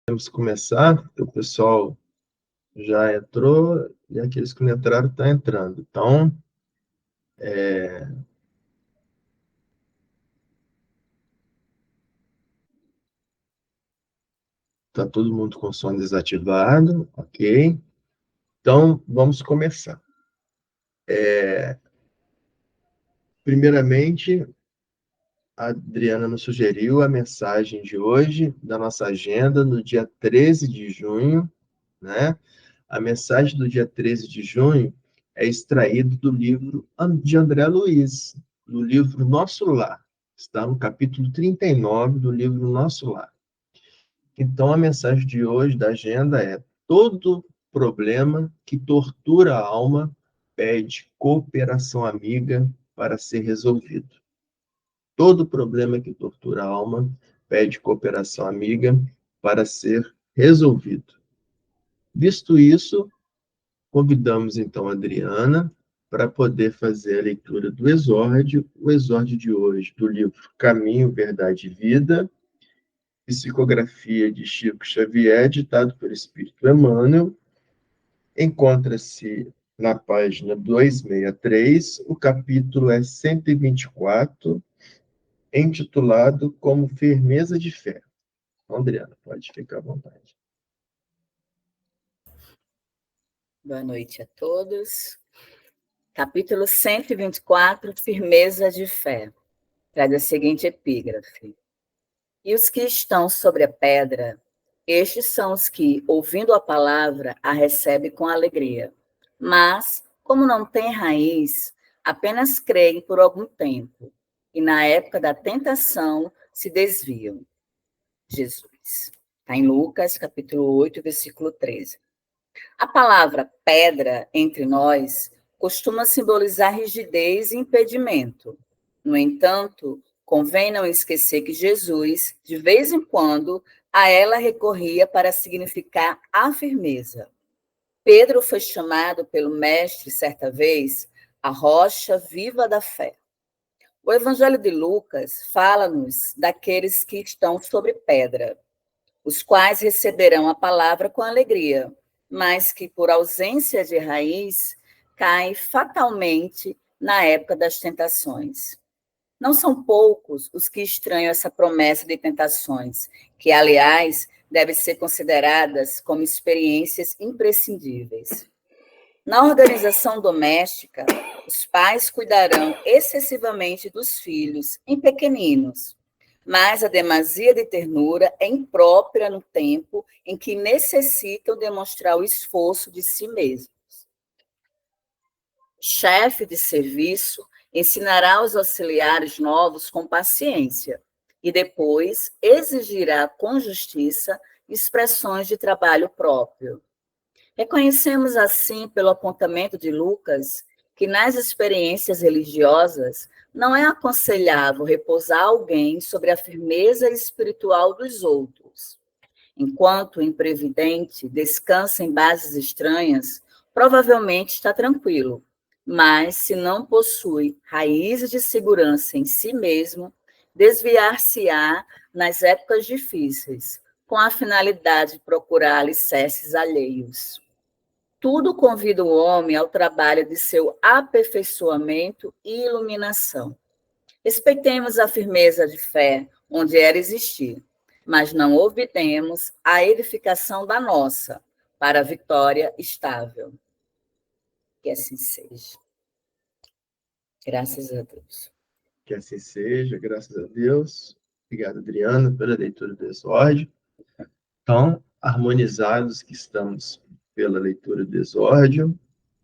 Temos que começar, porque o pessoal já entrou e aqueles que não entraram estão entrando. Então, está todo mundo com o som desativado, ok? Então, vamos começar. Primeiramente, a Adriana nos sugeriu a mensagem de hoje, da nossa agenda, no dia 13 de junho, né? A mensagem do dia 13 de junho é extraída do livro de André Luiz, do livro Nosso Lar. Está no capítulo 39 do livro Nosso Lar. Então, a mensagem de hoje da agenda é: todo problema que tortura a alma pede cooperação amiga para ser resolvido. Todo problema que tortura a alma pede cooperação amiga para ser resolvido. Visto isso, convidamos então a Adriana para poder fazer a leitura do exórdio, o exórdio de hoje, do livro Caminho, Verdade e Vida, psicografia de Chico Xavier, ditado pelo Espírito Emmanuel. Encontra-se na página 263, o capítulo é 124, intitulado Como Firmeza de Fé. Adriana, pode ficar à vontade. Boa noite a todos. Capítulo 124, Firmeza de Fé. Traz a seguinte epígrafe: E os que estão sobre a pedra, estes são os que, ouvindo a palavra, a recebem com alegria. Mas, como não têm raiz, apenas creem por algum tempo, e na época da tentação se desviam. Jesus. Está em Lucas, capítulo 8, versículo 13. A palavra pedra, entre nós, costuma simbolizar rigidez e impedimento. No entanto, convém não esquecer que Jesus, de vez em quando, a ela recorria para significar a firmeza. Pedro foi chamado pelo Mestre, certa vez, a rocha viva da fé. O Evangelho de Lucas fala-nos daqueles que estão sobre pedra, os quais receberão a palavra com alegria, mas que, por ausência de raiz, caem fatalmente na época das tentações. Não são poucos os que estranham essa promessa de tentações, que, aliás, devem ser consideradas como experiências imprescindíveis. Na organização doméstica, os pais cuidarão excessivamente dos filhos em pequeninos, mas a demasia de ternura é imprópria no tempo em que necessitam demonstrar o esforço de si mesmos. Chefe de serviço ensinará os auxiliares novos com paciência e depois exigirá com justiça expressões de trabalho próprio. Reconhecemos assim, pelo apontamento de Lucas, que nas experiências religiosas não é aconselhável repousar alguém sobre a firmeza espiritual dos outros. Enquanto o imprevidente descansa em bases estranhas, provavelmente está tranquilo, mas se não possui raízes de segurança em si mesmo, desviar-se-á nas épocas difíceis, com a finalidade de procurar alicerces alheios. Tudo convida o homem ao trabalho de seu aperfeiçoamento e iluminação. Respeitemos a firmeza de fé onde ela existir, mas não obtemos a edificação da nossa, para a vitória estável. Que assim seja. Graças a Deus. Que assim seja, graças a Deus. Obrigado, Adriana, pela leitura do exórdio. Então, harmonizados que estamos pela leitura do exórdio,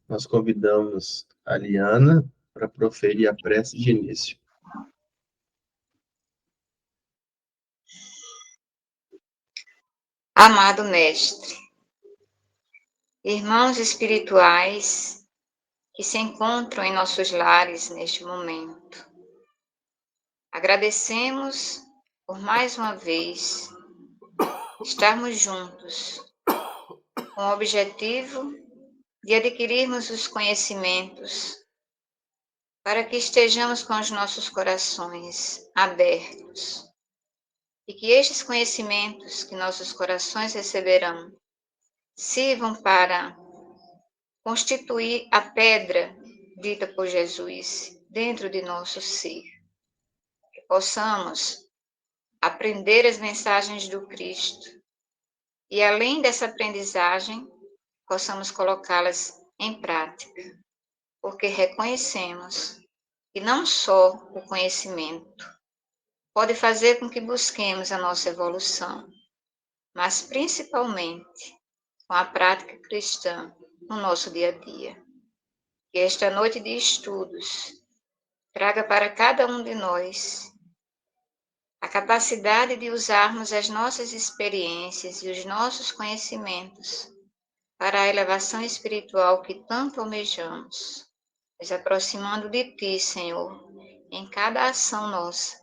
nós convidamos a Liana para proferir a prece de início. Amado Mestre, irmãos espirituais que se encontram em nossos lares neste momento, agradecemos por mais uma vez estarmos juntos com o objetivo de adquirirmos os conhecimentos para que estejamos com os nossos corações abertos e que estes conhecimentos que nossos corações receberão sirvam para constituir a pedra dita por Jesus dentro de nosso ser. Que possamos aprender as mensagens do Cristo e, além dessa aprendizagem, possamos colocá-las em prática, porque reconhecemos que não só o conhecimento pode fazer com que busquemos a nossa evolução, mas principalmente com a prática cristã no nosso dia a dia. Que esta noite de estudos traga para cada um de nós a capacidade de usarmos as nossas experiências e os nossos conhecimentos para a elevação espiritual que tanto almejamos, nos aproximando de Ti, Senhor, em cada ação nossa,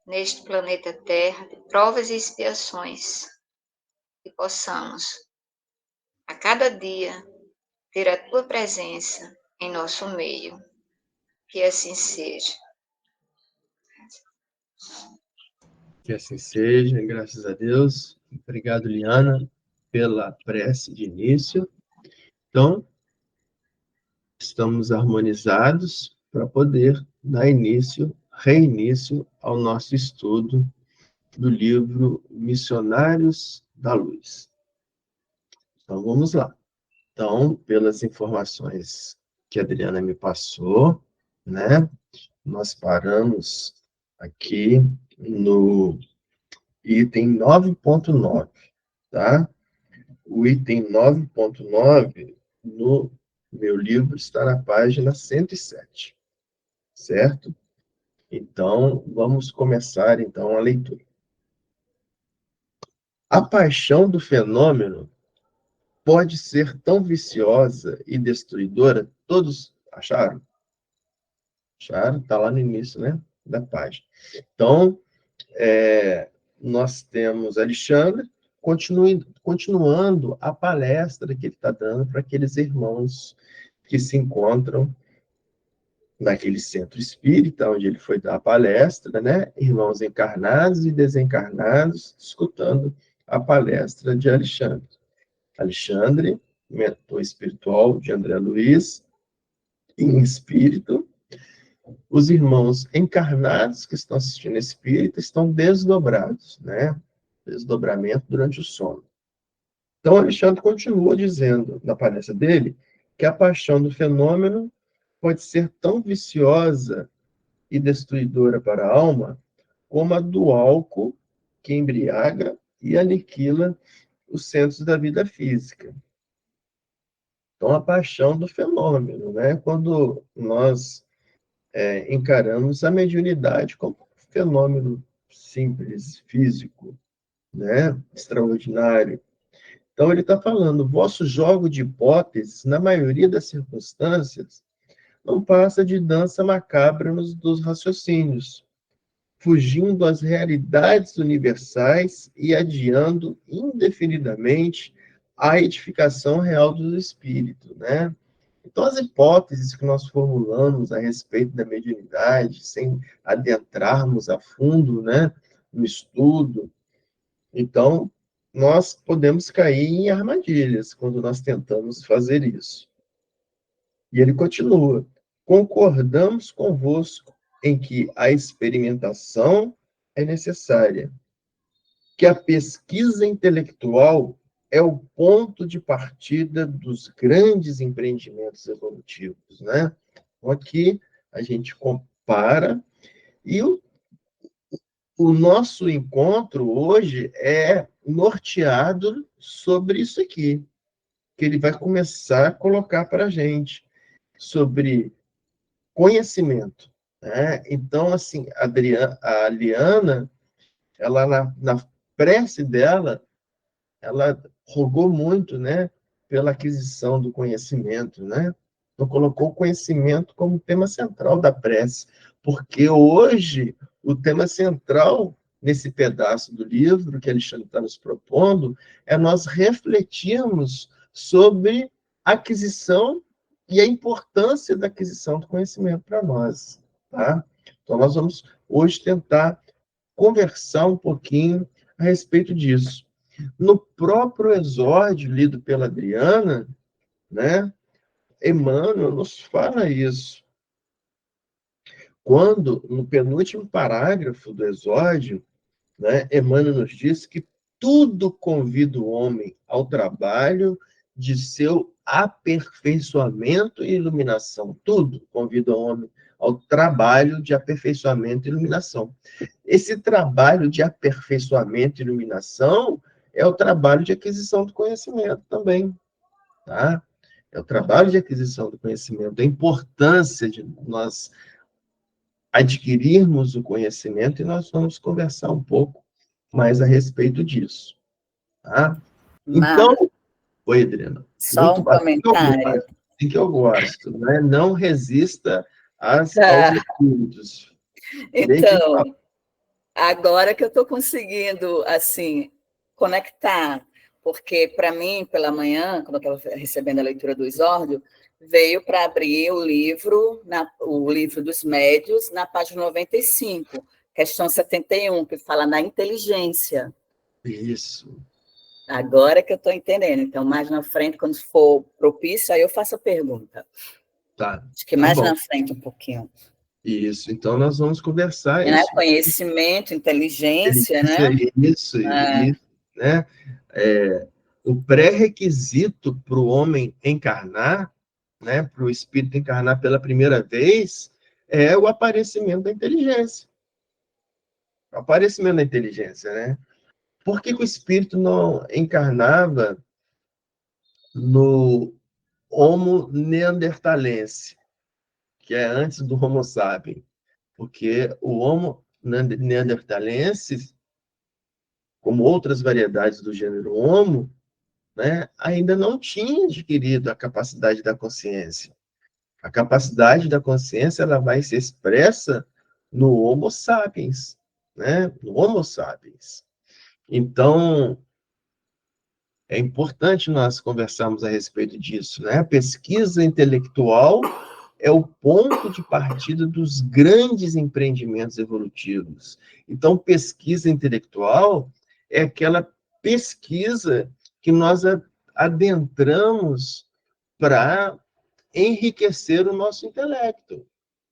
neste planeta Terra, de provas e expiações, que possamos, a cada dia, ter a Tua presença em nosso meio. Que assim seja. Que assim seja, graças a Deus. Obrigado, Liana, pela prece de início. Então, estamos harmonizados para poder dar reinício ao nosso estudo do livro Missionários da Luz. Então, vamos lá. Então, pelas informações que a Adriana me passou, né, nós paramos aqui no item 9.9, tá? O item 9.9 no meu livro está na página 107, certo? Então, vamos começar então a leitura. A paixão do fenômeno pode ser tão viciosa e destruidora? Todos acharam? Acharam? Está lá no início, né, da página. Então, nós temos Alexandre continuando a palestra que ele está dando para aqueles irmãos que se encontram naquele centro espírita, onde ele foi dar a palestra, né? Irmãos encarnados e desencarnados, escutando a palestra de Alexandre. Alexandre, mentor espiritual de André Luiz, em espírito. Os irmãos encarnados que estão assistindo esse espírito estão desdobrados, né? Desdobramento durante o sono. Então, Alexandre continua dizendo, na palestra dele, que a paixão do fenômeno pode ser tão viciosa e destruidora para a alma como a do álcool que embriaga e aniquila os centros da vida física. Então, a paixão do fenômeno, né? Quando nós encaramos a mediunidade como um fenômeno simples, físico, né? Extraordinário. Então, ele está falando, vosso jogo de hipóteses, na maioria das circunstâncias, não passa de dança macabra dos raciocínios, fugindo às realidades universais e adiando indefinidamente a edificação real do espírito, né? Então, as hipóteses que nós formulamos a respeito da mediunidade, sem adentrarmos a fundo, né, no estudo, então, nós podemos cair em armadilhas quando nós tentamos fazer isso. E ele continua: concordamos convosco em que a experimentação é necessária, que a pesquisa intelectual é o ponto de partida dos grandes empreendimentos evolutivos, né? Então, aqui a gente compara, e o nosso encontro hoje é norteado sobre isso aqui, que ele vai começar a colocar para a gente, sobre conhecimento, né? Então, assim, a Liana, ela na prece dela, ela rogou muito, né, pela aquisição do conhecimento, né? Então, colocou o conhecimento como tema central da prece, porque hoje o tema central nesse pedaço do livro que Alexandre está nos propondo é nós refletirmos sobre a aquisição e a importância da aquisição do conhecimento para nós, tá? Então, nós vamos hoje tentar conversar um pouquinho a respeito disso. No próprio exórdio lido pela Adriana, né, Emmanuel nos fala isso. Quando, no penúltimo parágrafo do exórdio, né, Emmanuel nos diz que tudo convida o homem ao trabalho de seu aperfeiçoamento e iluminação. Tudo convida o homem ao trabalho de aperfeiçoamento e iluminação. Esse trabalho de aperfeiçoamento e iluminação é o trabalho de aquisição do conhecimento também, tá? É o trabalho de aquisição do conhecimento, a importância de nós adquirirmos o conhecimento, e nós vamos conversar um pouco mais a respeito disso, tá? Então, oi, Adriana. Só um comentário. Assim que eu gosto, né? Não resista aos espíritos. Então, agora que eu estou conseguindo, assim, conectar, porque para mim, pela manhã, quando eu estava recebendo a leitura do exórdio, veio para abrir o livro dos médios, na página 95, questão 71, que fala na inteligência. Isso. Agora que eu estou entendendo. Então, mais na frente, quando for propício, aí eu faço a pergunta. Tá. Acho que mais na frente um pouquinho. Isso. Então, nós vamos conversar né? isso. Conhecimento, inteligência, né? Isso, né? O pré-requisito para o homem encarnar, né, para o espírito encarnar pela primeira vez, é o aparecimento da inteligência. O aparecimento da inteligência, né? Por que o espírito não encarnava no Homo neanderthalense, que é antes do Homo sapiens? Porque o Homo neanderthalense, como outras variedades do gênero Homo, né, ainda não tinha adquirido a capacidade da consciência. A capacidade da consciência ela vai ser expressa no Homo sapiens, né? No Homo sapiens. Então, é importante nós conversarmos a respeito disso, né? A pesquisa intelectual é o ponto de partida dos grandes empreendimentos evolutivos. Então, pesquisa intelectual é aquela pesquisa que nós adentramos para enriquecer o nosso intelecto,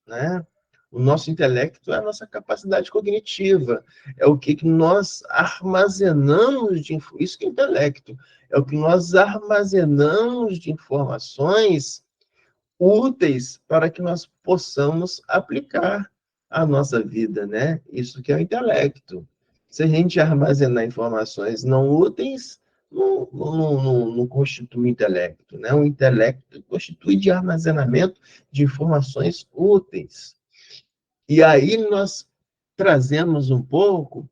né? O nosso intelecto é a nossa capacidade cognitiva, é o que nós armazenamos de isso que é intelecto, é o que nós armazenamos de informações úteis para que nós possamos aplicar a nossa vida, né? Isso que é o intelecto. Se a gente armazenar informações não úteis, não constitui intelecto, né? O intelecto constitui de armazenamento de informações úteis. E aí nós trazemos um pouco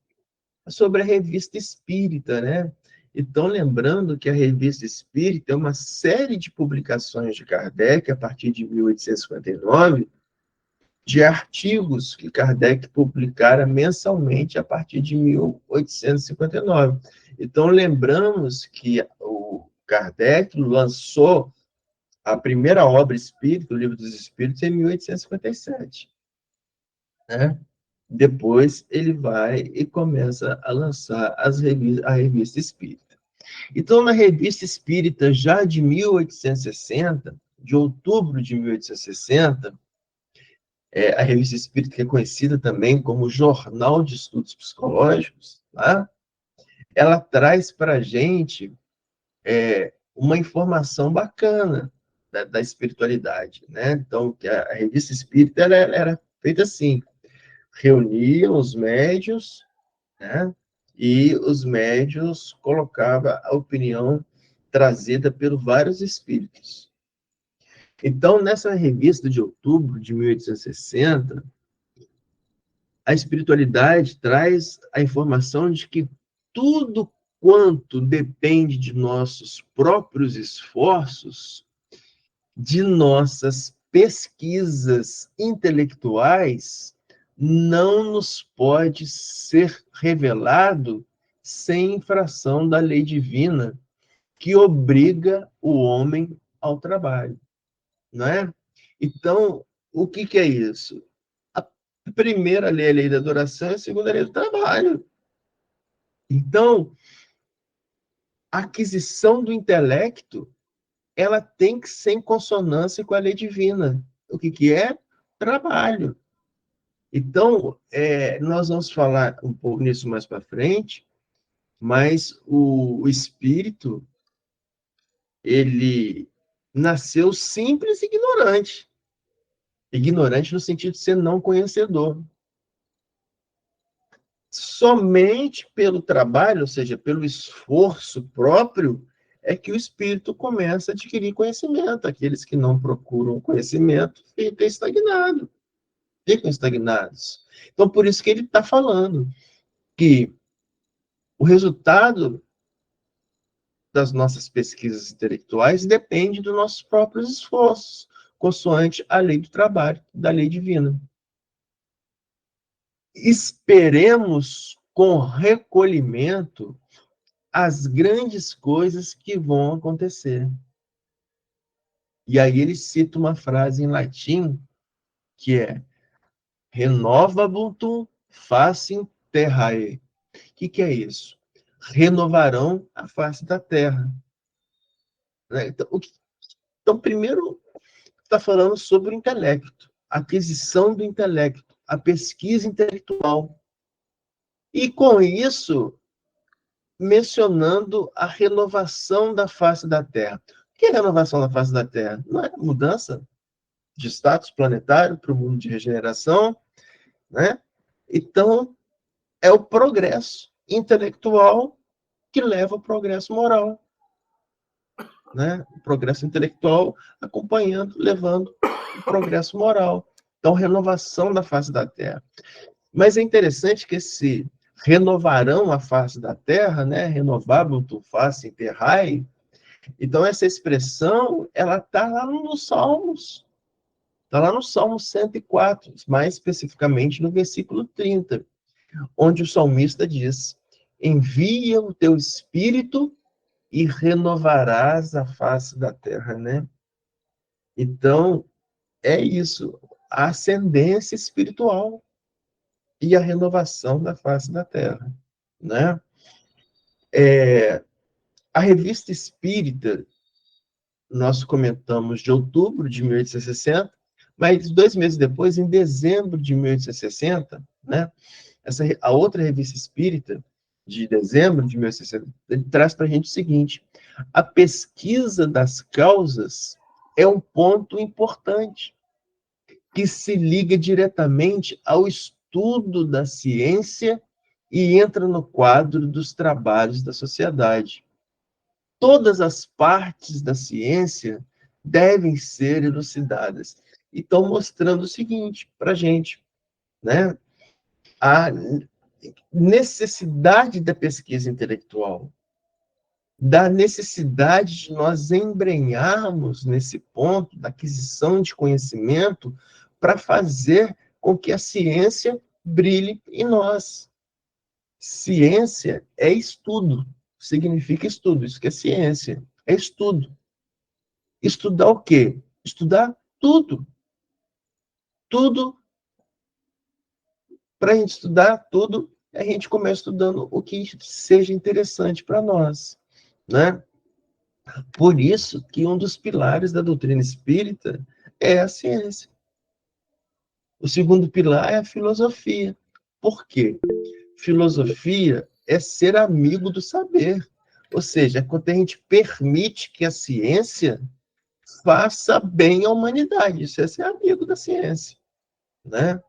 sobre a Revista Espírita, né? Então, lembrando que a Revista Espírita é uma série de publicações de Kardec, a partir de 1859, de artigos que Kardec publicara mensalmente a partir de 1859. Então, lembramos que o Kardec lançou a primeira obra espírita, o Livro dos Espíritos, em 1857. Né? Depois ele vai e começa a lançar a Revista Espírita. Então, na Revista Espírita, já de 1860, de outubro de 1860, a Revista Espírita, que é conhecida também como Jornal de Estudos Psicológicos, tá? Ela traz para a gente uma informação bacana da espiritualidade, né? Então, que a Revista Espírita ela era feita assim, reuniam os médios, né? E os médios colocavam a opinião trazida por vários espíritos. Então, nessa revista de outubro de 1860, a espiritualidade traz a informação de que tudo quanto depende de nossos próprios esforços, de nossas pesquisas intelectuais, não nos pode ser revelado sem infração da lei divina que obriga o homem ao trabalho, não é? Então, o que é isso? A primeira lei é a lei da adoração, a segunda é a lei do trabalho. Então, a aquisição do intelecto, ela tem que ser em consonância com a lei divina. O que é? Trabalho. Então, nós vamos falar um pouco nisso mais para frente, mas o espírito, ele nasceu simples e ignorante. Ignorante no sentido de ser não conhecedor. Somente pelo trabalho, ou seja, pelo esforço próprio, é que o espírito começa a adquirir conhecimento. Aqueles que não procuram conhecimento ficam estagnados. Ficam estagnados. Então, por isso que ele está falando que o resultado das nossas pesquisas intelectuais depende dos nossos próprios esforços, consoante a lei do trabalho, da lei divina. Esperemos com recolhimento as grandes coisas que vão acontecer. E aí ele cita uma frase em latim que é renovabunt faciem terrae. O que é isso? Renovarão a face da terra. Então, primeiro, está falando sobre o intelecto, a aquisição do intelecto, a pesquisa intelectual. E com isso, mencionando a renovação da face da Terra. O que é a renovação da face da Terra? Não é mudança de status planetário para o mundo de regeneração, né? Então, é o progresso intelectual que leva ao progresso moral, né? O progresso intelectual acompanhando, levando o progresso moral. Então, renovação da face da Terra. Mas é interessante que esse renovarão a face da Terra, né? Renovável tu face terrae. Então, essa expressão, ela está lá nos Salmos. Está lá no Salmo 104, mais especificamente no versículo 30, onde o salmista diz: envia o teu espírito e renovarás a face da terra, né? Então, é isso, a ascendência espiritual e a renovação da face da terra, né? A Revista Espírita, nós comentamos de outubro de 1860, mas 2 meses depois, em dezembro de 1860, né? A outra Revista Espírita, de dezembro de 1860, ele traz para a gente o seguinte: a pesquisa das causas é um ponto importante, que se liga diretamente ao estudo da ciência e entra no quadro dos trabalhos da sociedade. Todas as partes da ciência devem ser elucidadas. E estão mostrando o seguinte para a gente, né? A necessidade da pesquisa intelectual, da necessidade de nós embrenharmos nesse ponto da aquisição de conhecimento para fazer com que a ciência brilhe em nós. Ciência é estudo, significa estudo, isso que é ciência, é estudo. Estudar o quê? Estudar tudo. Tudo. Para a gente estudar tudo, a gente começa estudando o que seja interessante para nós, né? Por isso que um dos pilares da doutrina espírita é a ciência. O segundo pilar é a filosofia. Por quê? Filosofia é ser amigo do saber. Ou seja, é quando a gente permite que a ciência faça bem à humanidade. Isso é ser amigo da ciência, né?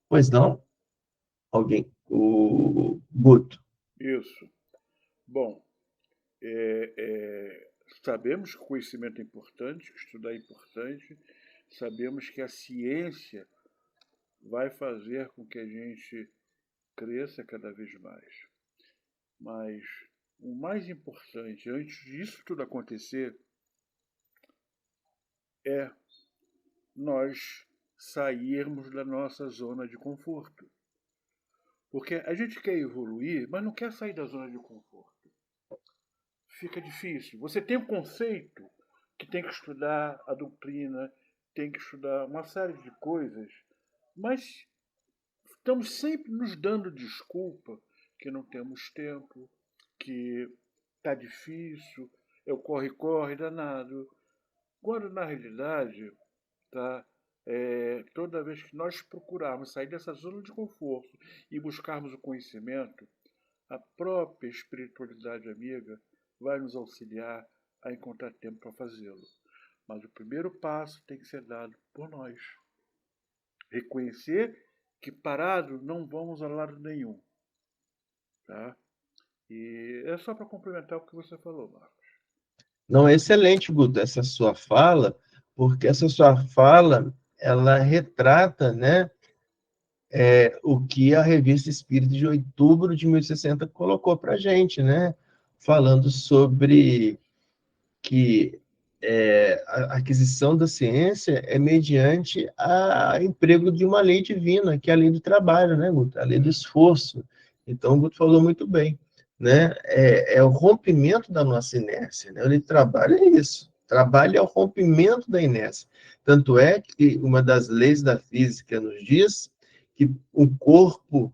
Pois não? Alguém? O Guto. Isso. Bom, sabemos que o conhecimento é importante, que estudar é importante, sabemos que a ciência vai fazer com que a gente cresça cada vez mais. Mas o mais importante, antes disso tudo acontecer, é nós sairmos da nossa zona de conforto. Porque a gente quer evoluir, mas não quer sair da zona de conforto. Fica difícil. Você tem um conceito que tem que estudar a doutrina, tem que estudar uma série de coisas, Mas estamos sempre nos dando desculpa que não temos tempo, que está difícil, é o corre-corre danado. Quando, na realidade, tá, toda vez que nós procurarmos sair dessa zona de conforto e buscarmos o conhecimento, a própria espiritualidade amiga vai nos auxiliar a encontrar tempo para fazê-lo. Mas o primeiro passo tem que ser dado por nós. Reconhecer que parado não vamos a lado nenhum. Tá? E é só para complementar o que você falou, Marcos. Não, é excelente, Guto, essa sua fala, porque essa sua fala, ela retrata, né, o que a Revista Espírita de outubro de 1060 colocou para a gente, né, falando sobre que a aquisição da ciência é mediante a emprego de uma lei divina, que é a lei do trabalho, né, Guto? A lei do esforço. Então, o Guto falou muito bem, né? É o rompimento da nossa inércia, né? A lei do trabalho é isso. Trabalho é o rompimento da inércia. Tanto é que uma das leis da física nos diz que o corpo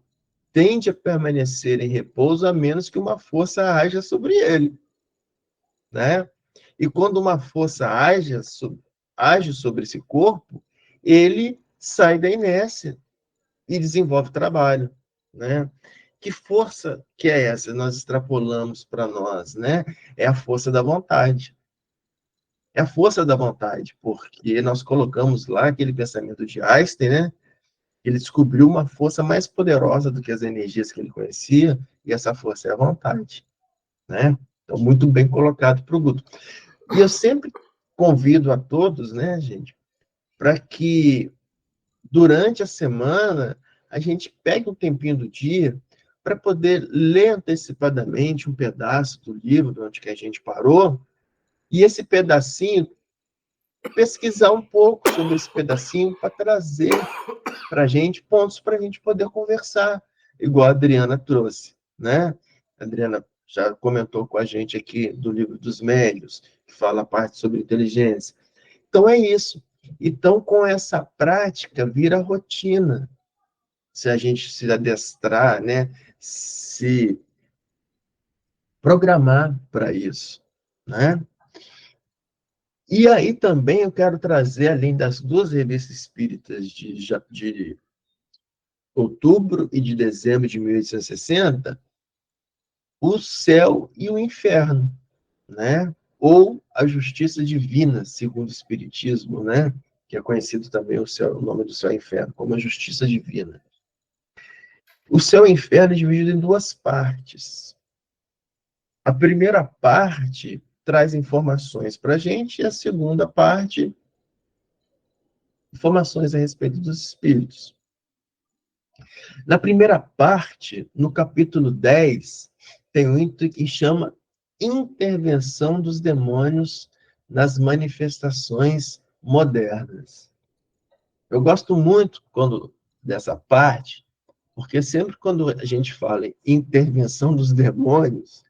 tende a permanecer em repouso a menos que uma força haja sobre ele, né? E quando uma força age sobre esse corpo, ele sai da inércia e desenvolve trabalho, né? Que força que é essa? Nós extrapolamos para nós, né? É a força da vontade. É a força da vontade, porque nós colocamos lá aquele pensamento de Einstein, né? Ele descobriu uma força mais poderosa do que as energias que ele conhecia, e essa força é a vontade, né? Então, muito bem colocado para o Guto. E eu sempre convido a todos, né, gente, para que durante a semana a gente pegue um tempinho do dia para poder ler antecipadamente um pedaço do livro onde que a gente parou, e esse pedacinho, pesquisar um pouco sobre esse pedacinho para trazer para a gente pontos para a gente poder conversar, igual a Adriana trouxe, né? A Adriana já comentou com a gente aqui do livro dos médiuns, que fala a parte sobre inteligência. Então, é isso. Então, com essa prática, vira rotina. Se a gente se adestrar, né? Se programar para isso, né? E aí também eu quero trazer, além das duas revistas espíritas de outubro e de dezembro de 1860, o céu e o inferno, né? Ou a justiça divina, segundo o Espiritismo, né? Que é conhecido também o nome do céu e inferno, como a justiça divina. O céu e o inferno é dividido em duas partes. A primeira parte traz informações para a gente, e a segunda parte, informações a respeito dos espíritos. Na primeira parte, no capítulo 10, tem um item que chama Intervenção dos Demônios nas Manifestações Modernas. Eu gosto muito dessa parte, porque sempre quando a gente fala em intervenção dos demônios,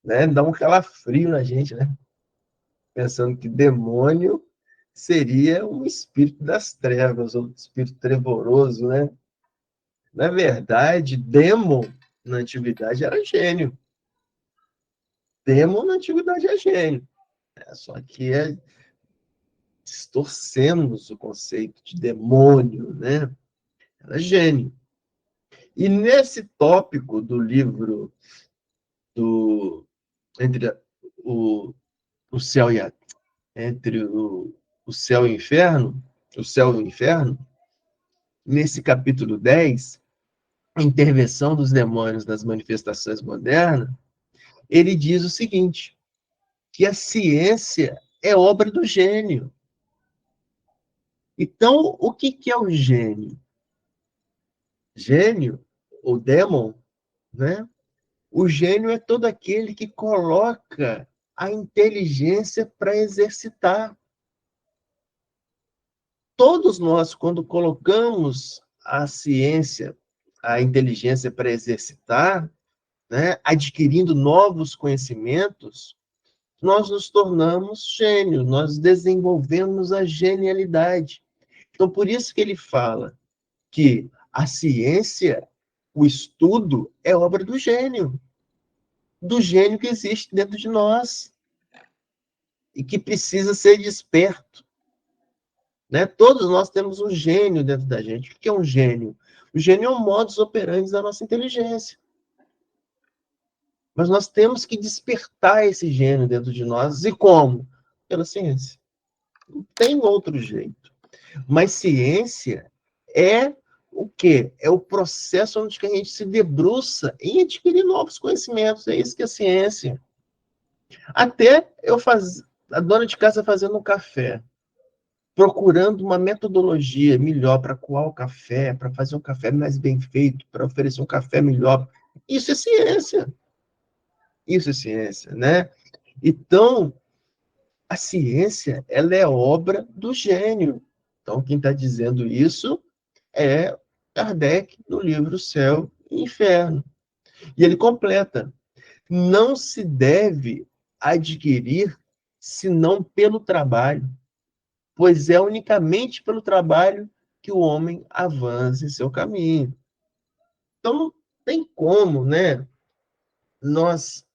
né, dá um calafrio na gente, né? Pensando que demônio seria um espírito das trevas, ou um espírito trevoroso, né? Na verdade, Demo, na antiguidade, era gênio. Demo, na antiguidade, é gênio. Só que distorcemos o conceito de demônio, né? Era gênio. E nesse tópico do livro entre o céu e entre o céu e o inferno, nesse capítulo 10, a intervenção dos demônios nas manifestações modernas, ele diz o seguinte, que a ciência é obra do gênio. Então, o que é o gênio? Gênio, ou demon, né? O gênio é todo aquele que coloca a inteligência para exercitar. Todos nós, quando colocamos a ciência, a inteligência para exercitar, né, adquirindo novos conhecimentos, nós nos tornamos gênios, nós desenvolvemos a genialidade. Então, por isso que ele fala que a ciência, o estudo, é obra do gênio que existe dentro de nós e que precisa ser desperto. Né? Todos nós temos um gênio dentro da gente. O que é um gênio? O gênio é um modus operandi da nossa inteligência. Mas nós temos que despertar esse gênio dentro de nós. E como? Pela ciência. Não tem outro jeito. Mas ciência é o quê? É o processo onde a gente se debruça em adquirir novos conhecimentos. É isso que é ciência. Até a dona de casa fazendo um café, procurando uma metodologia melhor para coar o café, para fazer um café mais bem feito, para oferecer um café melhor. Isso é ciência. Isso é ciência, né? Então, a ciência, ela é obra do gênio. Então, quem está dizendo isso é Kardec, no livro Céu e Inferno. E ele completa: não se deve adquirir senão pelo trabalho, pois é unicamente pelo trabalho que o homem avança em seu caminho. Então, não tem como, né, nós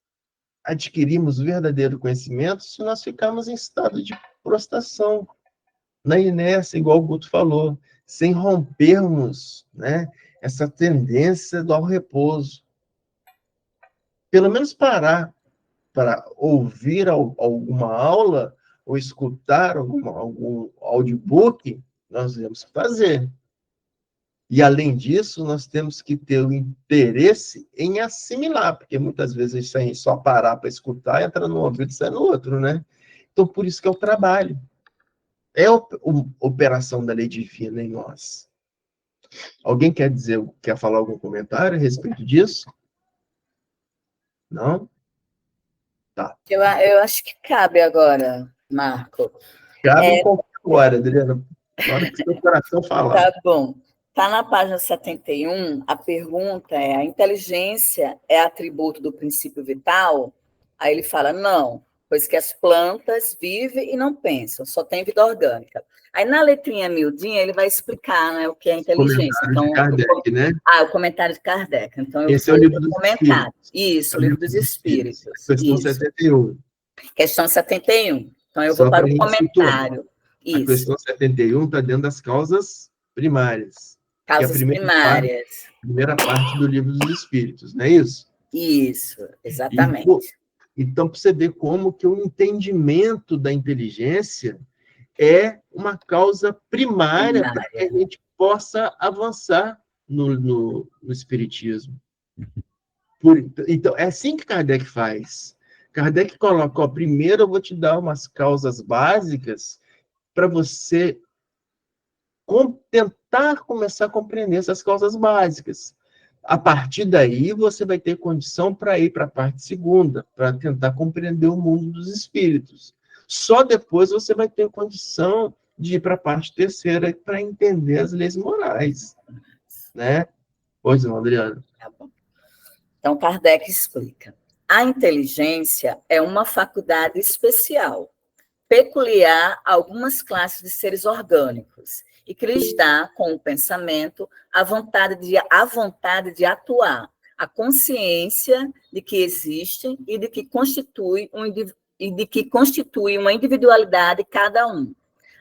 adquirirmos verdadeiro conhecimento se nós ficarmos em estado de prostração, na inércia, igual o Guto falou, sem rompermos, né, essa tendência ao repouso. Pelo menos parar para ouvir alguma aula ou escutar algum audiobook, nós devemos fazer. E, além disso, nós temos que ter o interesse em assimilar, porque muitas vezes a gente só parar para escutar, entra num ouvido e sai no outro, né? Então, por isso que é o trabalho. É a operação da lei divina em nós. Alguém quer falar algum comentário a respeito disso? Não? Tá. Eu acho que cabe agora, Marco. Cabe em qualquer hora, Adriana. Na hora que o seu coração falar. Tá bom. Está na página 71, a pergunta é: a inteligência é atributo do princípio vital? Aí ele fala: não, pois que as plantas vivem e não pensam, só tem vida orgânica. Aí na letrinha miudinha ele vai explicar, né, o que é inteligência. Comentário Então, de Kardec, né? o comentário de Kardec. Então, eu Esse é o vou livro dos comentar. Espíritos. Isso, É o livro dos Espíritos. Questão Isso. 71. Questão 71. Então, eu vou Só para para o a gente situar. comentário. A Isso. questão 71 está dentro das causas primárias. Causas primárias. Primeira parte do livro dos Espíritos, não é isso? Isso, exatamente. Então, para você ver como que o entendimento da inteligência é uma causa primária para que a gente possa avançar no Espiritismo. Então, é assim que Kardec faz. Kardec coloca, ó, primeiro eu vou te dar umas causas básicas para você tentar começar a compreender essas causas básicas. A partir daí, você vai ter condição para ir para a parte segunda, para tentar compreender o mundo dos espíritos. Só depois você vai ter condição de ir para a parte terceira para entender as leis morais. Né? Pois não, Adriana. Tá bom. Então, Kardec explica: a inteligência é uma faculdade especial, peculiar a algumas classes de seres orgânicos, e que lhes dá, com o pensamento, a vontade de atuar, a consciência de que existem e de que constitui uma individualidade cada um,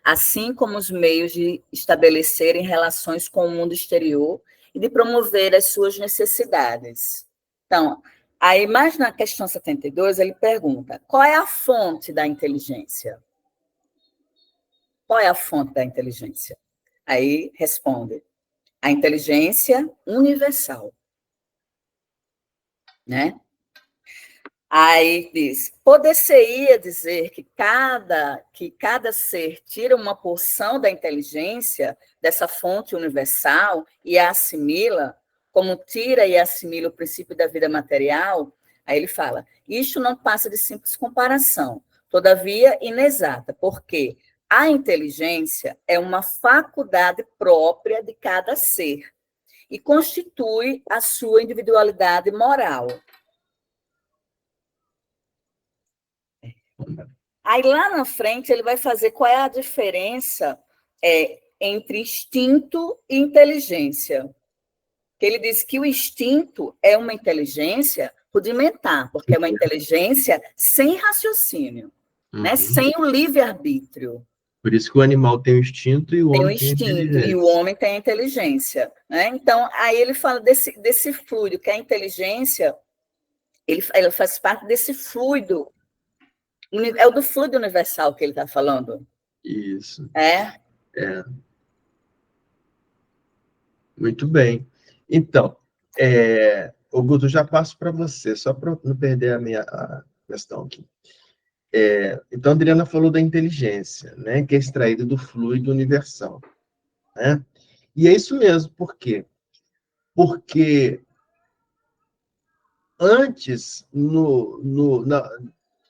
assim como os meios de estabelecerem relações com o mundo exterior e de promover as suas necessidades. Então, aí mais na questão 72, ele pergunta: qual é a fonte da inteligência? Qual é a fonte da inteligência? Aí responde: a inteligência universal. Né? Aí diz: poder-se-ia dizer que cada ser tira uma porção da inteligência dessa fonte universal e a assimila, como tira e assimila o princípio da vida material? Aí ele fala: isto não passa de simples comparação, todavia inexata, porque a inteligência é uma faculdade própria de cada ser e constitui a sua individualidade moral. Aí lá na frente ele vai fazer qual é a diferença entre instinto e inteligência. Ele diz que o instinto é uma inteligência rudimentar, porque é uma inteligência sem raciocínio, né? Sem o livre-arbítrio. Por isso que o animal tem o instinto e o homem tem a inteligência. E o homem tem a inteligência, né? Então, aí ele fala desse fluido, que a inteligência, ele faz parte desse fluido, é o do fluido universal que ele está falando. Isso. É. Muito bem. Então, Guto, já passo para você, só para não perder a questão aqui. Então, a Adriana falou da inteligência, né, que é extraída do fluido universal. Né? E é isso mesmo, por quê? Porque antes,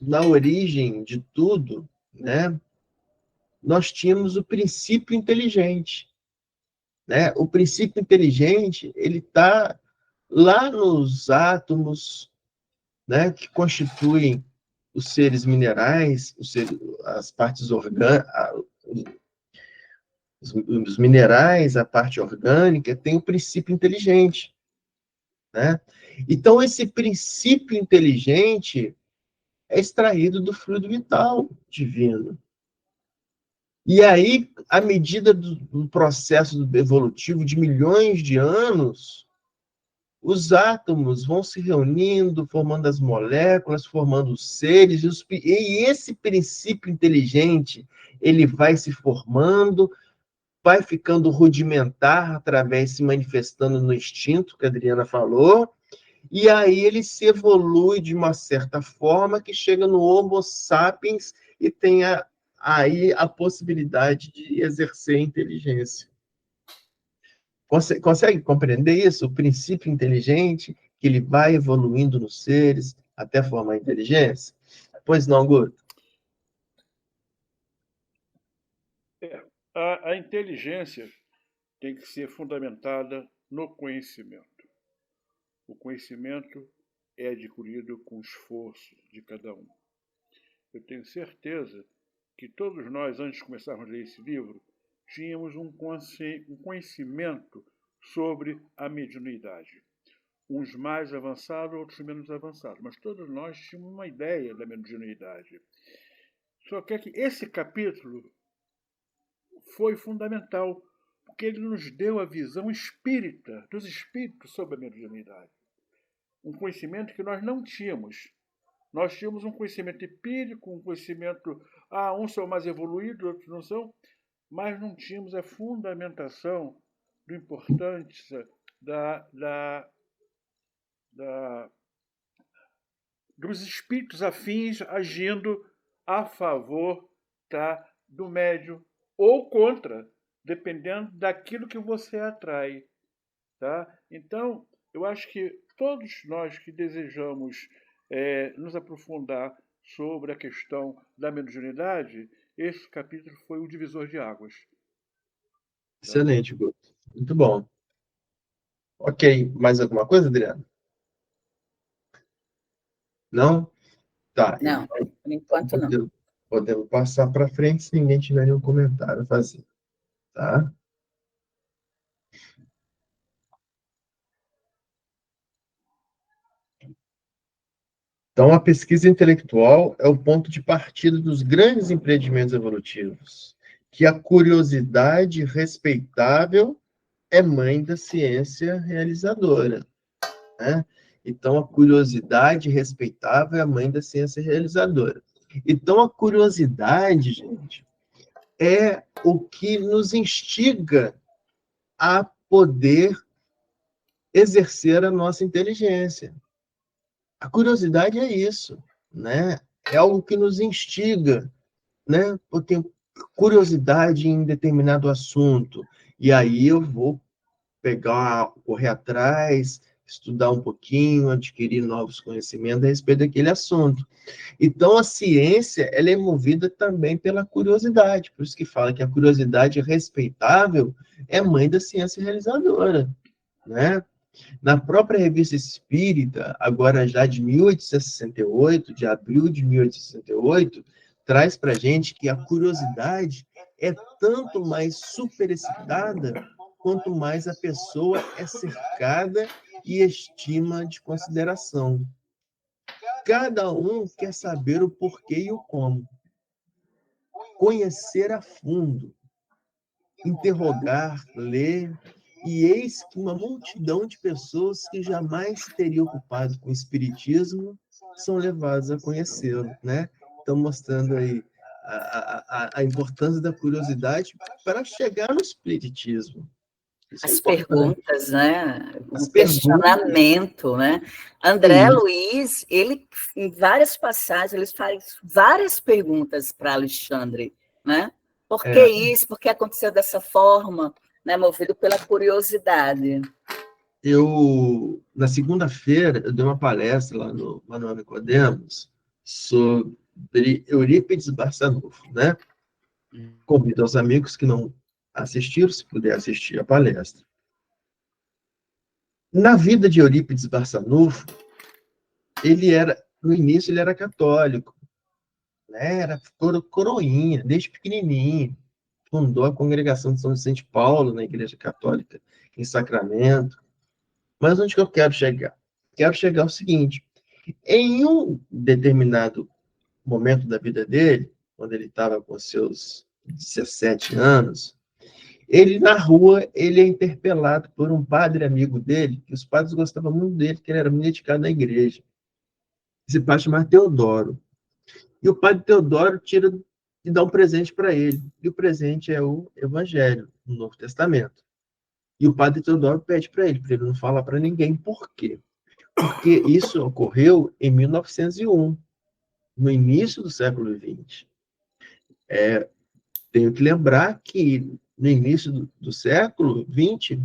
na origem de tudo, né, nós tínhamos o princípio inteligente. Né? O princípio inteligente, ele está lá nos átomos, né, que constituem os seres minerais, as partes orgânicas, os minerais, a parte orgânica, tem o princípio inteligente. Né? Então, esse princípio inteligente é extraído do fluido vital divino. E aí, à medida do processo evolutivo de milhões de anos, os átomos vão se reunindo, formando as moléculas, formando os seres, e esse princípio inteligente, ele vai se formando, vai ficando rudimentar, se manifestando no instinto, que a Adriana falou, e aí ele se evolui de uma certa forma que chega no Homo sapiens e tem aí a possibilidade de exercer inteligência. Consegue compreender isso? O princípio inteligente, que ele vai evoluindo nos seres até formar inteligência? Pois não, Guto? A inteligência tem que ser fundamentada no conhecimento. O conhecimento é adquirido com esforço de cada um. Eu tenho certeza que todos nós, antes de começarmos a ler esse livro, tínhamos um conhecimento sobre a mediunidade. Uns mais avançados, outros menos avançados, mas todos nós tínhamos uma ideia da mediunidade. Só que esse capítulo foi fundamental, porque ele nos deu a visão espírita, dos espíritos sobre a mediunidade. Um conhecimento que nós não tínhamos. Nós tínhamos um conhecimento empírico, um conhecimento, uns são mais evoluídos, outros não são, mas não tínhamos a fundamentação do importância dos espíritos afins agindo a favor do médium ou contra, dependendo daquilo que você atrai. Tá? Então, eu acho que todos nós que desejamos nos aprofundar sobre a questão da mediunidade, esse capítulo foi o divisor de águas. Excelente, Guto. Muito bom. Ok. Mais alguma coisa, Adriana? Não? Tá. Não, por enquanto não. Podemos passar para frente se ninguém tiver nenhum comentário a fazer. Tá? Então, a pesquisa intelectual é o ponto de partida dos grandes empreendimentos evolutivos, que a curiosidade respeitável é mãe da ciência realizadora. Né? Então, a curiosidade respeitável é a mãe da ciência realizadora. Então, a curiosidade, gente, é o que nos instiga a poder exercer a nossa inteligência. A curiosidade é isso, né? É algo que nos instiga, né? Eu tenho curiosidade em determinado assunto, e aí eu vou correr atrás, estudar um pouquinho, adquirir novos conhecimentos a respeito daquele assunto. Então, a ciência, ela é movida também pela curiosidade, por isso que fala que a curiosidade respeitável é mãe da ciência realizadora, né? Na própria Revista Espírita, agora já de 1868, de abril de 1868, traz para a gente que a curiosidade é tanto mais superexcitada quanto mais a pessoa é cercada e estima de consideração. Cada um quer saber o porquê e o como. Conhecer a fundo, interrogar, ler, e eis que uma multidão de pessoas que jamais se teriam ocupado com o espiritismo são levadas a conhecê-lo, né? Estão mostrando aí a importância da curiosidade para chegar no espiritismo. Isso As perguntas, né? As O questionamento, né? André Luiz, ele, em várias passagens, ele faz várias perguntas para Alexandre, né? Por que isso? Por que aconteceu dessa forma? Né? Movido pela curiosidade. Na segunda-feira, eu dei uma palestra lá no Manuel Nicodemos sobre Eurípides Barçanufo, né? Convido aos amigos que não assistiram, se puder assistir a palestra. Na vida de Eurípides Barçanufo, no início ele era católico, né? Era coroinha, desde pequenininho. Fundou a congregação de São Vicente Paulo, na Igreja Católica, em Sacramento. Mas onde que eu quero chegar? Quero chegar ao seguinte: em um determinado momento da vida dele, quando ele estava com seus 17 anos, na rua, ele é interpelado por um padre amigo dele, que os padres gostavam muito dele, que ele era muito dedicado à igreja. Esse padre chamado Teodoro. E o padre Teodoro tira e dá um presente para ele. E o presente é o Evangelho, no Novo Testamento. E o padre Teodoro pede para ele não falar para ninguém. Por quê? Porque isso ocorreu em 1901, no início do século XX. Tenho que lembrar que no início do século XX,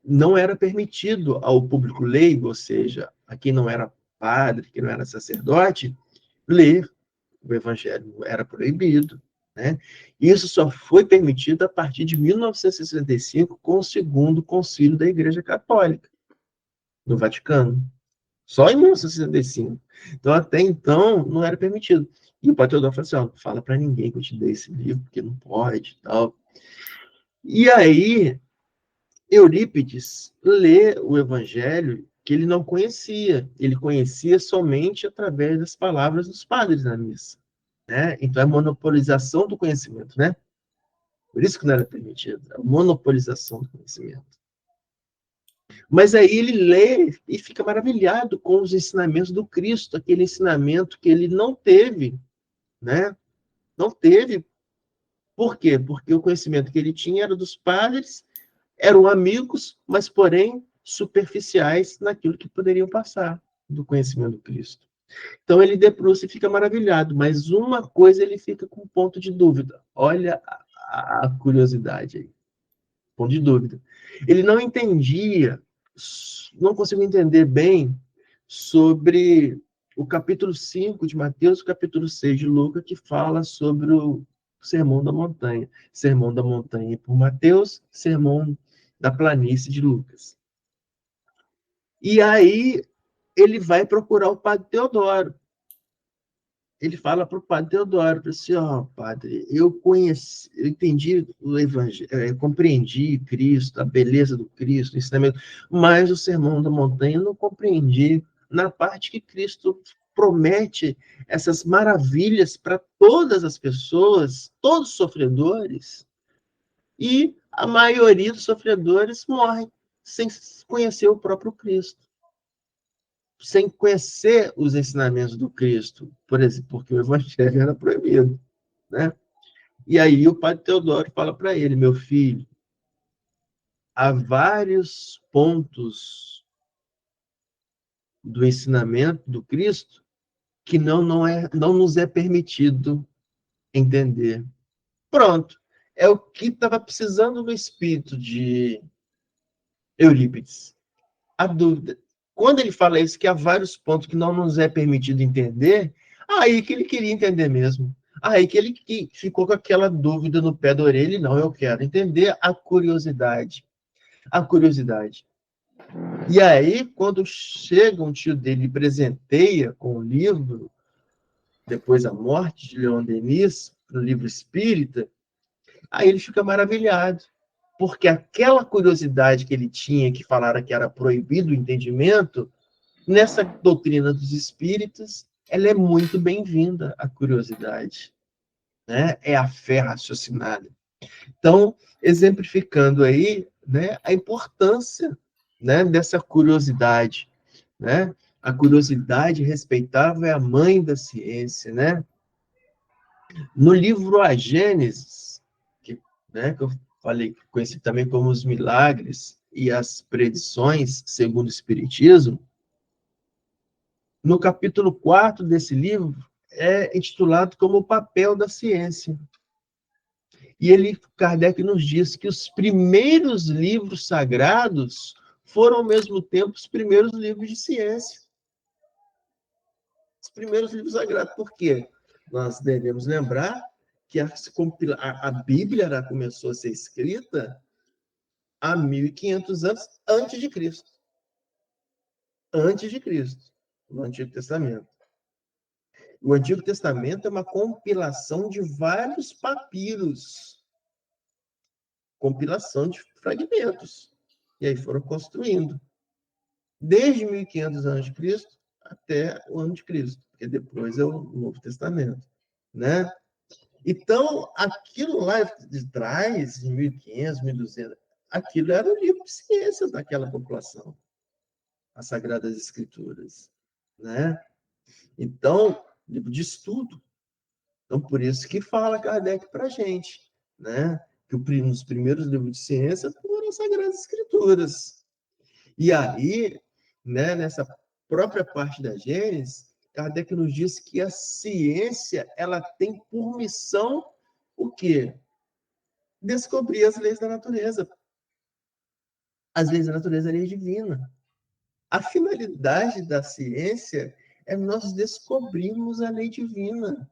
não era permitido ao público leigo, ou seja, a quem não era padre, quem não era sacerdote, ler o Evangelho. Era proibido. Né? Isso só foi permitido a partir de 1965, com o Segundo Concílio da Igreja Católica, no Vaticano. Só em 1965. Então, até então, não era permitido. E o padre Teodoro falou assim: não fala para ninguém que eu te dei esse livro, porque não pode e tal. E aí, Eurípides lê o Evangelho que ele não conhecia. Ele conhecia somente através das palavras dos padres na missa. Né? Então, é a monopolização do conhecimento, né? Por isso que não era permitido. A monopolização do conhecimento. Mas aí ele lê e fica maravilhado com os ensinamentos do Cristo, aquele ensinamento que ele não teve, né? Não teve. Por quê? Porque o conhecimento que ele tinha era dos padres, eram amigos, mas, porém, superficiais naquilo que poderiam passar do conhecimento do Cristo. Então, ele debruça e fica maravilhado, mas uma coisa ele fica com ponto de dúvida. Olha a curiosidade aí. Ponto de dúvida. Ele não entendia, não conseguiu entender bem sobre o capítulo 5 de Mateus e o capítulo 6 de Lucas, que fala sobre o Sermão da Montanha. Sermão da Montanha por Mateus, Sermão da Planície de Lucas. E aí ele vai procurar o padre Teodoro. Ele fala para o padre Teodoro, assim: padre, eu entendi o Evangelho, compreendi Cristo, a beleza do Cristo, o ensinamento, mas o Sermão da Montanha eu não compreendi na parte que Cristo promete essas maravilhas para todas as pessoas, todos os sofredores, e a maioria dos sofredores morrem sem conhecer o próprio Cristo, sem conhecer os ensinamentos do Cristo, por exemplo, porque o Evangelho era proibido, né? E aí o padre Teodoro fala para ele: meu filho, há vários pontos do ensinamento do Cristo que não nos é permitido entender. Pronto. É o que estava precisando no espírito de Eurípides. A dúvida. Quando ele fala isso, que há vários pontos que não nos é permitido entender, aí que ele queria entender mesmo. Aí que ele ficou com aquela dúvida no pé da orelha: não, eu quero entender. A curiosidade. A curiosidade. E aí, quando chega um tio dele e presenteia com o livro, depois da morte de Leon Denis, no livro espírita, aí ele fica maravilhado, porque aquela curiosidade que ele tinha, que falaram que era proibido o entendimento, nessa doutrina dos espíritas, ela é muito bem-vinda, a curiosidade, né? É a fé raciocinada. Então, exemplificando aí, né, a importância, né, dessa curiosidade, né? A curiosidade respeitável é a mãe da ciência, né? No livro A Gênesis, né, que eu falei, conhecido também como Os Milagres e as Predições segundo o Espiritismo, no capítulo 4 desse livro, é intitulado como O Papel da Ciência. E Kardec nos diz que os primeiros livros sagrados foram, ao mesmo tempo, os primeiros livros de ciência. Os primeiros livros sagrados. Por quê? Nós devemos lembrar que a Bíblia começou a ser escrita há 1.500 anos antes de Cristo. Antes de Cristo, no Antigo Testamento. O Antigo Testamento é uma compilação de vários papiros. Compilação de fragmentos. E aí foram construindo. Desde 1.500 anos de Cristo até o ano de Cristo, porque depois é o Novo Testamento, né? Então, aquilo lá de trás, de 1.500, 1.200, aquilo era o livro de ciências daquela população, as Sagradas Escrituras, né? Então, livro de estudo. Então, por isso que fala Kardec para a gente, né? Que os primeiros livros de ciência foram as Sagradas Escrituras. E aí, né, nessa própria parte da Gênesis, Kardec nos diz que a ciência ela tem por missão o quê? Descobrir as leis da natureza. As leis da natureza é a lei divina. A finalidade da ciência é nós descobrirmos a lei divina.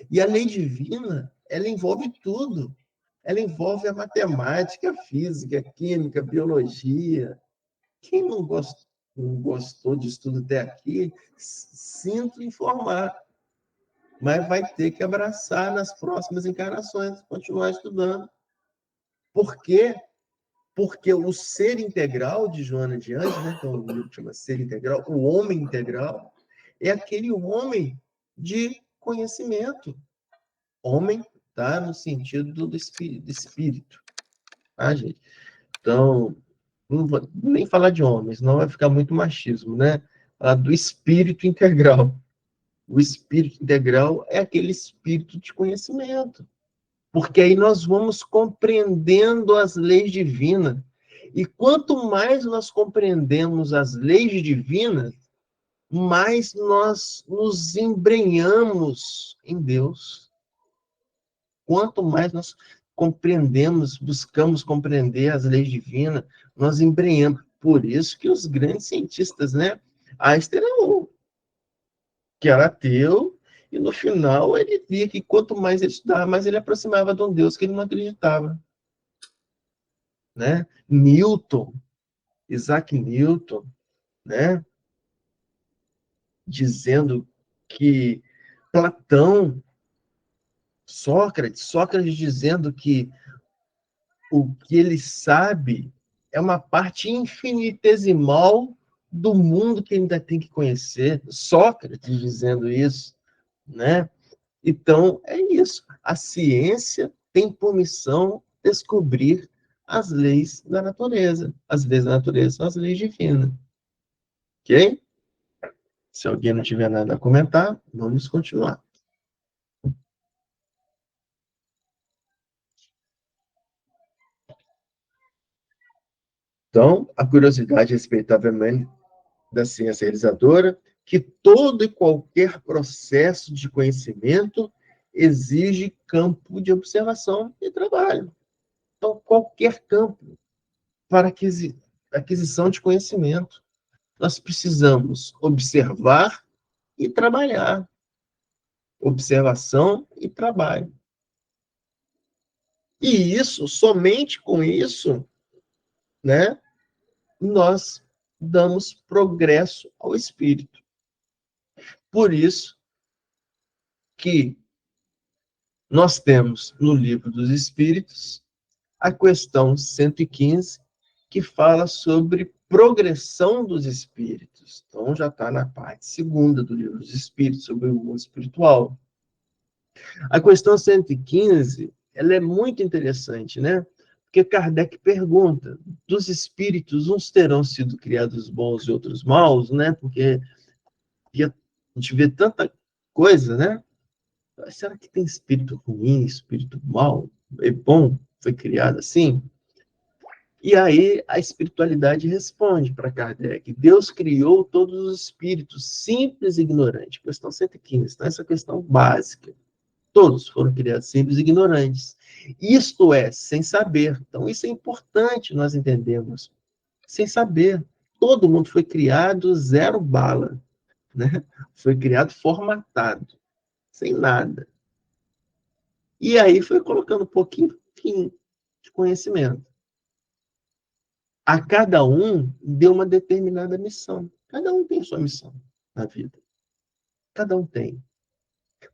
E a lei divina, ela envolve tudo. Ela envolve a matemática, a física, a química, a biologia. Quem não gostou disso tudo até aqui, sinto informar. Mas vai ter que abraçar nas próximas encarnações, continuar estudando. Por quê? Porque o ser integral de Joana de Anjos, né, que é um livro que chama Ser Integral, o homem integral, é aquele homem de conhecimento. Homem tá no sentido do espírito. Tá, gente? Então, não vou nem falar de homens, senão vai ficar muito machismo, né? Falar do espírito integral. O espírito integral é aquele espírito de conhecimento. Porque aí nós vamos compreendendo as leis divinas. E quanto mais nós compreendemos as leis divinas, mais nós nos embrenhamos em Deus. Quanto mais nós compreendemos, buscamos compreender as leis divinas, nós embrenhamos. Por isso que os grandes cientistas, né? Einstein era um, que era ateu, e no final ele via que quanto mais ele estudava, mais ele aproximava de um Deus que ele não acreditava. Né? Newton, Isaac Newton, né? Dizendo que Platão, Sócrates dizendo que o que ele sabe é uma parte infinitesimal do mundo que ainda tem que conhecer. Sócrates dizendo isso, né? Então, é isso. A ciência tem por missão descobrir as leis da natureza. As leis da natureza são as leis divinas. Ok? Se alguém não tiver nada a comentar, vamos continuar. Então, a curiosidade respeitavelmente da ciência realizadora, que todo e qualquer processo de conhecimento exige campo de observação e trabalho. Então, qualquer campo para aquisição de conhecimento. Nós precisamos observar e trabalhar. Observação e trabalho. E isso, somente com isso, né, nós damos progresso ao espírito. Por isso que nós temos no Livro dos Espíritos a questão 115, que fala sobre progressão dos espíritos. Então, já está na parte segunda do Livro dos Espíritos, sobre o mundo espiritual. A questão 115, ela é muito interessante, né? Porque Kardec pergunta, dos espíritos, uns terão sido criados bons e outros maus, né? Porque a gente vê tanta coisa, né? Será que tem espírito ruim, espírito mau? É bom? Foi criado assim? E aí a espiritualidade responde para Kardec. Deus criou todos os espíritos, simples e ignorantes. Questão 115, então essa questão básica. Todos foram criados simples e ignorantes. Isto é, sem saber. Então isso é importante nós entendermos. Sem saber. Todo mundo foi criado zero bala, né? Foi criado formatado, sem nada. E aí foi colocando um pouquinho de conhecimento. A cada um deu uma determinada missão. Cada um tem sua missão na vida. Cada um tem.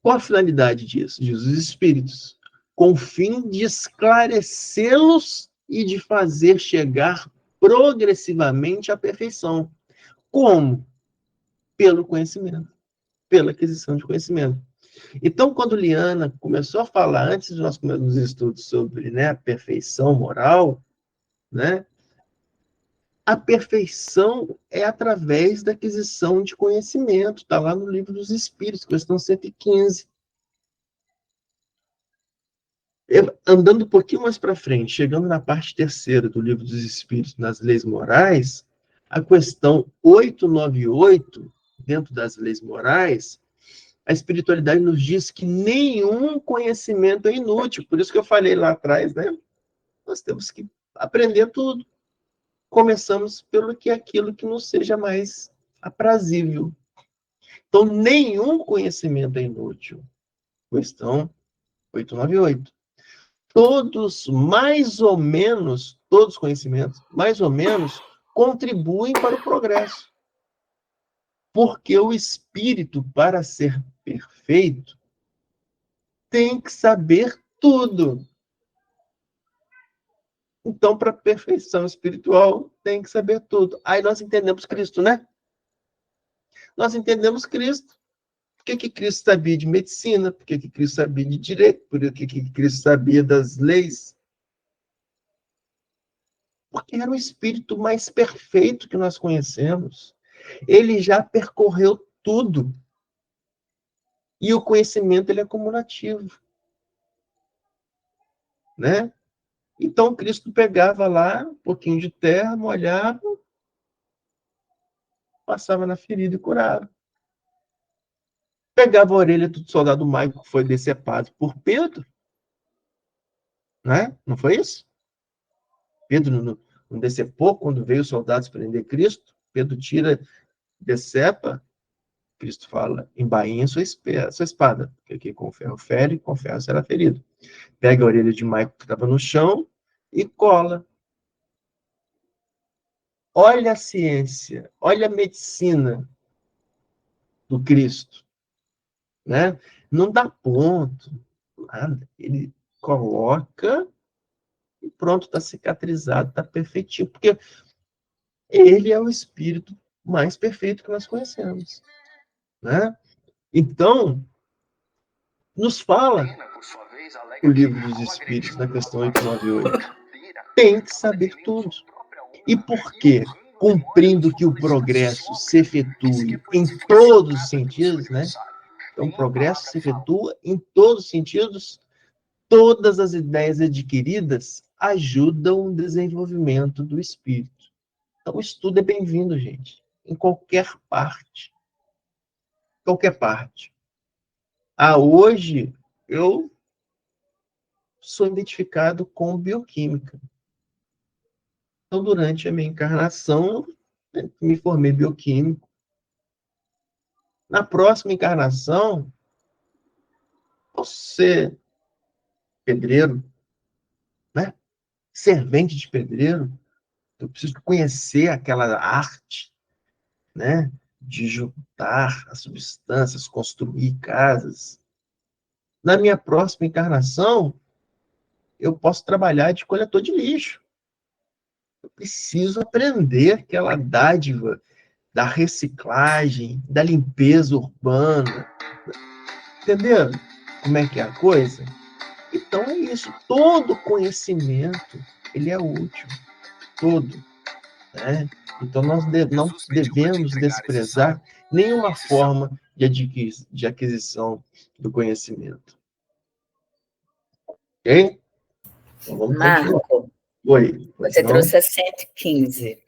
Qual a finalidade disso? Diz os espíritos. Com o fim de esclarecê-los e de fazer chegar progressivamente à perfeição. Como? Pelo conhecimento. Pela aquisição de conhecimento. Então, quando Liana começou a falar, antes de nós começarmos os estudos sobre, né, a perfeição moral, né, a perfeição é através da aquisição de conhecimento. Está lá no Livro dos Espíritos, questão 115. Andando um pouquinho mais para frente, chegando na parte terceira do Livro dos Espíritos, nas leis morais, a questão 898, dentro das leis morais, a espiritualidade nos diz que nenhum conhecimento é inútil. Por isso que eu falei lá atrás, né? Nós temos que aprender tudo. Começamos pelo que aquilo que nos seja mais aprazível. Então, nenhum conhecimento é inútil. Questão 898. Todos, mais ou menos, todos os conhecimentos, mais ou menos, contribuem para o progresso. Porque o espírito, para ser perfeito, tem que saber tudo. Então, para a perfeição espiritual, tem que saber tudo. Aí nós entendemos Cristo, né? Nós entendemos Cristo. Por que Cristo sabia de medicina? Por que Cristo sabia de direito? Por que Cristo sabia das leis? Porque era o espírito mais perfeito que nós conhecemos. Ele já percorreu tudo. E o conhecimento ele é acumulativo. Né? Então, Cristo pegava lá um pouquinho de terra, molhava, passava na ferida e curava. Pegava a orelha do soldado Maico que foi decepado por Pedro. Né? Não foi isso? Pedro não decepou quando veio os soldados prender Cristo. Pedro tira, decepa. Cristo fala, embainha sua espada, porque aqui com ferro fere, com ferro será ferido. Pega a orelha de Maico que estava no chão e cola. Olha a ciência, olha a medicina do Cristo. Né? Não dá ponto, nada. Ele coloca e pronto, está cicatrizado, está perfeitinho, porque ele é o espírito mais perfeito que nós conhecemos. Né? Então, nos fala o Livro dos Espíritos, na questão 898. Tem que saber tudo. E por quê? Cumprindo que o progresso se efetue em todos os sentidos, né? Então, o progresso se efetua em todos os sentidos. Todas as ideias adquiridas ajudam o desenvolvimento do espírito. Então, o estudo é bem-vindo, gente, em qualquer parte. Qualquer parte. Hoje, eu sou identificado com bioquímica. Então, durante a minha encarnação, me formei bioquímico. Na próxima encarnação, posso ser pedreiro, né? Servente de pedreiro. Eu preciso conhecer aquela arte, né? De juntar as substâncias, construir casas. na minha próxima encarnação, eu posso trabalhar de coletor de lixo. Eu preciso aprender aquela dádiva da reciclagem, da limpeza urbana. Entendeu como é que é a coisa? Então é isso. Todo conhecimento, ele é útil. Todo. Né? Então nós não devemos desprezar nenhuma forma de aquisição do conhecimento. Ok? Então vamos continuar. Marco, Oi. você trouxe a 115.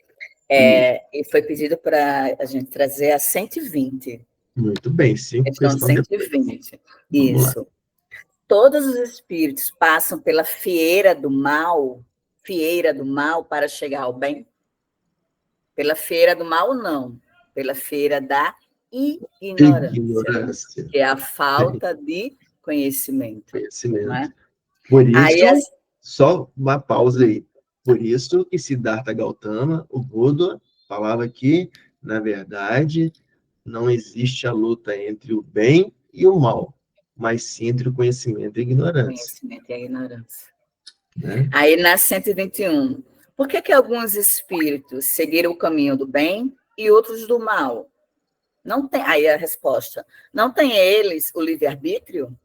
E foi pedido para a gente trazer a 120. Muito bem, 5 Questão questões 120. Vamos lá. Isso. Todos os espíritos passam pela fieira do mal para chegar ao bem? Pela fieira do mal, não. Pela fieira da ignorância. Que é a falta de conhecimento. Não é? Por isso, só uma pausa aí. Por isso que Siddhartha Gautama, o Buda, falava que, na verdade, não existe a luta entre o bem e o mal, mas sim entre o conhecimento e a ignorância. Conhecimento e a ignorância. Né? Aí, na 121, por que alguns espíritos seguiram o caminho do bem e outros do mal? Não tem, aí a resposta, não tem eles o livre-arbítrio?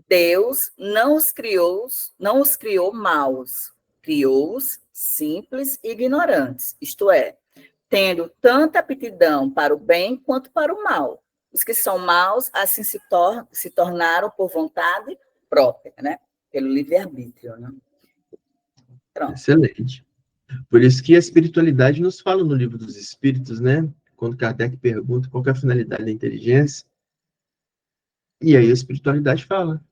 Deus não os criou maus, criou-os simples e ignorantes, isto é, tendo tanta aptidão para o bem quanto para o mal. Os que são maus, assim se tornaram por vontade própria, né? Pelo livre-arbítrio. Né? Pronto. Excelente. Por isso que a espiritualidade nos fala no Livro dos Espíritos, né? Quando Kardec pergunta qual é a finalidade da inteligência, e aí a espiritualidade fala,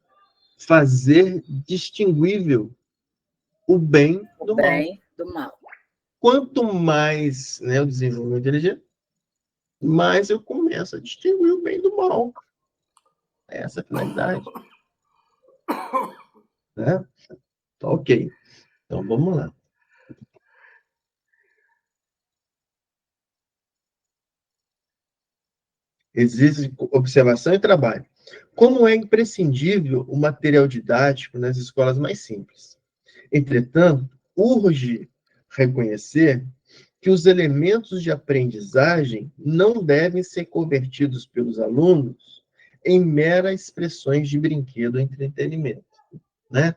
fazer distinguível o bem do mal. Quanto mais, né, eu desenvolvo a inteligência, mais eu começo a distinguir o bem do mal. É essa a finalidade. Né? Tá, ok. Então, vamos lá. Exige observação e trabalho. Como é imprescindível o material didático nas escolas mais simples. Entretanto, urge reconhecer que os elementos de aprendizagem não devem ser convertidos pelos alunos em meras expressões de brinquedo ou entretenimento, né?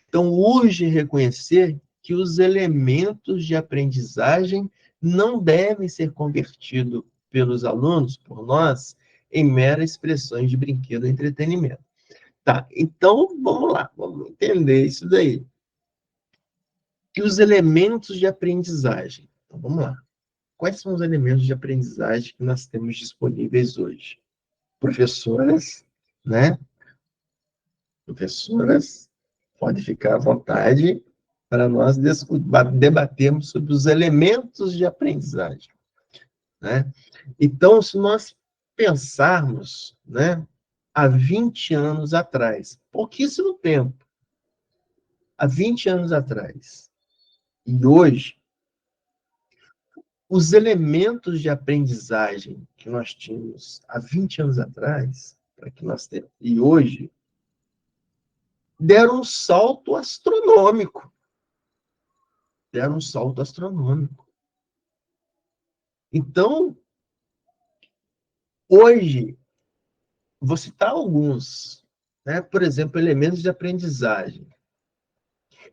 Então, urge reconhecer que os elementos de aprendizagem não devem ser convertidos pelos alunos, por nós, em meras expressões de brinquedo ou entretenimento. Tá, então, vamos lá, vamos entender isso daí. Que os elementos de aprendizagem. Então, vamos lá. Quais são os elementos de aprendizagem que nós temos disponíveis hoje? Professoras, né? Professoras, pode ficar à vontade para nós debatermos sobre os elementos de aprendizagem, né? Então, se nós pensarmos, né, há 20 anos atrás, pouquíssimo tempo, há 20 anos atrás, e hoje, os elementos de aprendizagem que nós tínhamos há 20 anos atrás, para que nós temos, e hoje, deram um salto astronômico. Deram um salto astronômico. Então, hoje, vou citar alguns, né? Por exemplo, elementos de aprendizagem.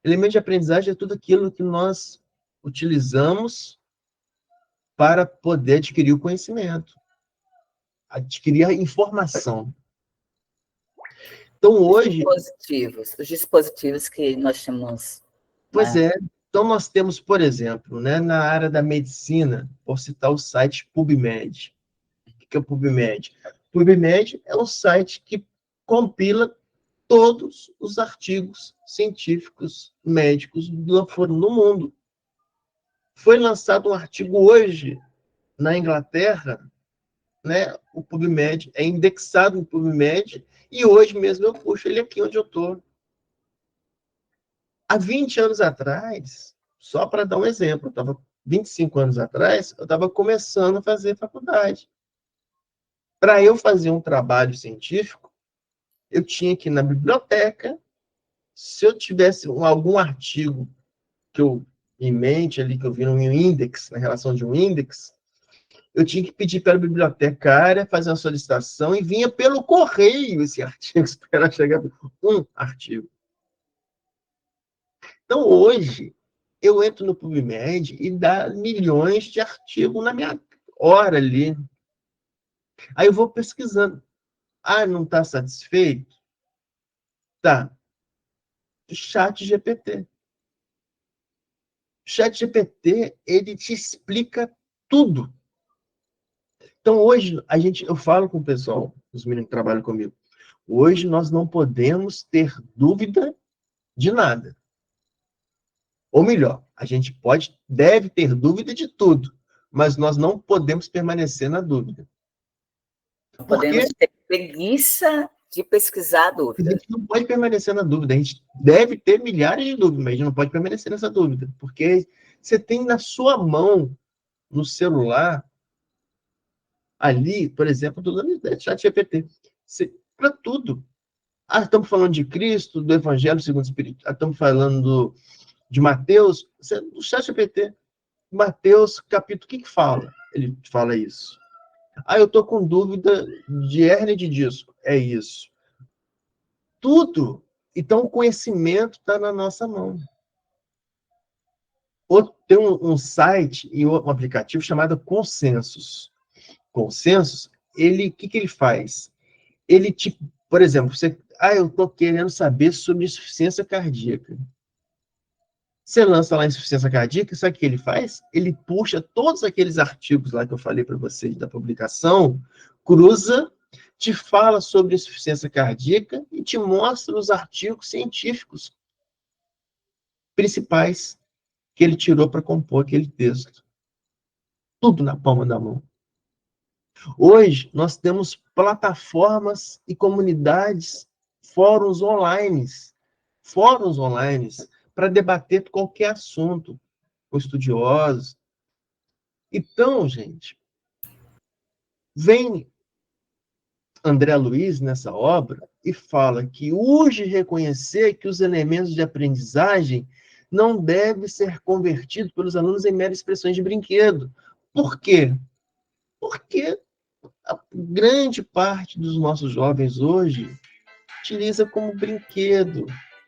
Elementos de aprendizagem é tudo aquilo que nós utilizamos para poder adquirir o conhecimento, adquirir a informação. Então, hoje... Os dispositivos que nós temos... Pois é. Então, nós temos, por exemplo, né, na área da medicina, por citar o site PubMed. O que é o PubMed? PubMed é um site que compila todos os artigos científicos médicos no mundo. Foi lançado um artigo hoje na Inglaterra, né? O PubMed é indexado no PubMed e hoje mesmo eu puxo ele aqui onde eu estou. Há 20 anos atrás, só para dar um exemplo, 25 anos atrás, eu estava começando a fazer faculdade. Para eu fazer um trabalho científico, eu tinha que ir na biblioteca, se eu tivesse algum artigo que eu em mente ali, que eu vi no index, na relação de um index, eu tinha que pedir para a bibliotecária fazer uma solicitação e vinha pelo correio esse artigo, esperar chegar um artigo. Então, hoje, eu entro no PubMed e dá milhões de artigos na minha hora ali. Aí eu vou pesquisando. Ah, não está satisfeito? Tá. Chat GPT. Chat GPT, ele te explica tudo. Então, hoje, eu falo com o pessoal, os meninos que trabalham comigo, hoje nós não podemos ter dúvida de nada. Ou melhor, a gente deve ter dúvida de tudo, mas nós não podemos permanecer na dúvida. Podemos ter preguiça de pesquisar a dúvida. A gente não pode permanecer na dúvida. A gente deve ter milhares de dúvidas, mas a gente não pode permanecer nessa dúvida. Porque você tem na sua mão, no celular, ali, por exemplo, estou dando ideia de ChatGPT. Para tudo. Ah, estamos falando de Cristo, do Evangelho segundo o Espírito. Estamos falando de Mateus. O ChatGPT. Mateus, capítulo, o que fala? Ele fala isso. Ah, eu estou com dúvida de hérnia de disco. É isso. Tudo. Então, o conhecimento está na nossa mão. Tem um site e um aplicativo chamado Consensus. Consensus, o que ele faz? Ele, por exemplo, eu estou querendo saber sobre insuficiência cardíaca. Você lança lá insuficiência cardíaca, sabe o que ele faz? Ele puxa todos aqueles artigos lá que eu falei para vocês da publicação, cruza, te fala sobre insuficiência cardíaca e te mostra os artigos científicos principais que ele tirou para compor aquele texto. Tudo na palma da mão. Hoje, nós temos plataformas e comunidades, fóruns online, para debater qualquer assunto com estudiosos. Então, gente, vem André Luiz nessa obra e fala que urge reconhecer que os elementos de aprendizagem não devem ser convertidos pelos alunos em meras expressões de brinquedo. Por quê? Porque a grande parte dos nossos jovens hoje utiliza como brinquedo.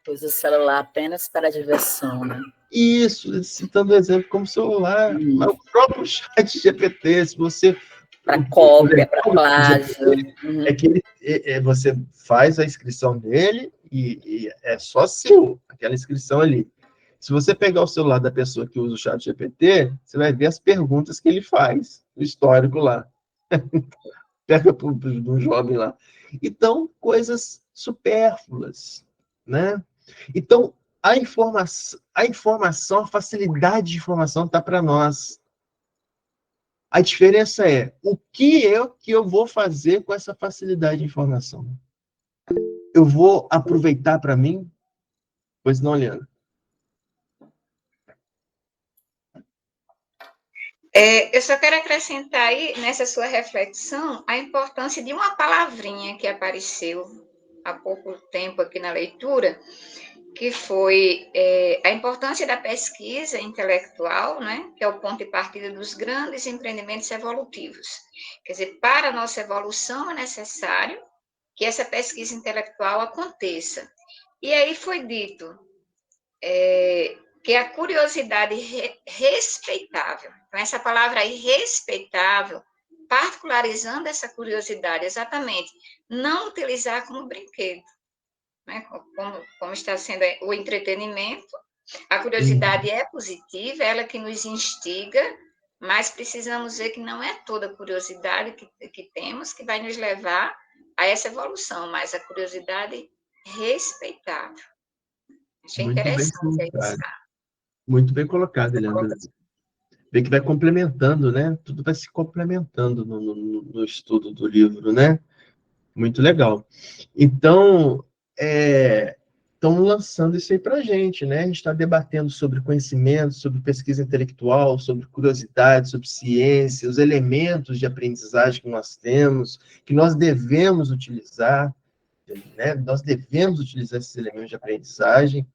Usa o celular apenas para diversão, né? Isso, citando o exemplo como celular. Mas o próprio chat GPT, se você... Para cópia, para plágio. É que você faz a inscrição dele e é só seu, aquela inscrição ali. Se você pegar o celular da pessoa que usa o chat GPT, você vai ver as perguntas que ele faz, o histórico lá. Pega de um jovem lá. Então, coisas supérfluas, né? Então, a informação, a facilidade de informação está para nós. A diferença é o que eu vou fazer com essa facilidade de informação. Eu vou aproveitar para mim? Pois não, Leandro? Eu só quero acrescentar aí, nessa sua reflexão, a importância de uma palavrinha que apareceu há pouco tempo aqui na leitura, que foi a importância da pesquisa intelectual, né, que é o ponto de partida dos grandes empreendimentos evolutivos. Quer dizer, para a nossa evolução é necessário que essa pesquisa intelectual aconteça. E aí foi dito que a curiosidade respeitável, então essa palavra aí, respeitável, particularizando essa curiosidade, exatamente, não utilizar como brinquedo, né? Como está sendo o entretenimento, a curiosidade é positiva, ela que nos instiga, mas precisamos ver que não é toda a curiosidade que temos que vai nos levar a essa evolução, mas a curiosidade respeitável. Achei interessante isso. Muito bem colocado, Leandro. Vê que vai complementando, né? Tudo vai se complementando no estudo do livro, né? Muito legal. Então, estão lançando isso aí para a gente, né? A gente está debatendo sobre conhecimento, sobre pesquisa intelectual, sobre curiosidade, sobre ciência, os elementos de aprendizagem que nós temos, que nós devemos utilizar, né? Nós devemos utilizar esses elementos de aprendizagem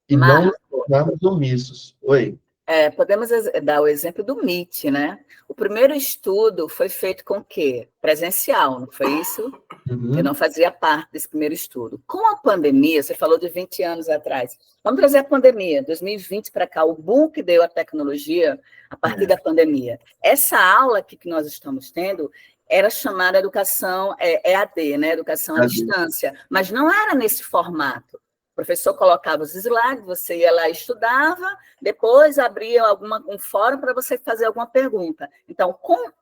e não nos tornarmos omissos. Oi. Podemos dar o exemplo do MIT, né? O primeiro estudo foi feito com o quê? Presencial, não foi isso? Eu não fazia parte desse primeiro estudo. Com a pandemia, você falou de 20 anos atrás, vamos trazer a pandemia, 2020 para cá, o boom que deu a tecnologia a partir da pandemia. Essa aula aqui que nós estamos tendo era chamada educação EAD, né? Educação à distância, mas não era nesse formato. O professor colocava os slides, você ia lá e estudava, depois abria um fórum para você fazer alguma pergunta. Então,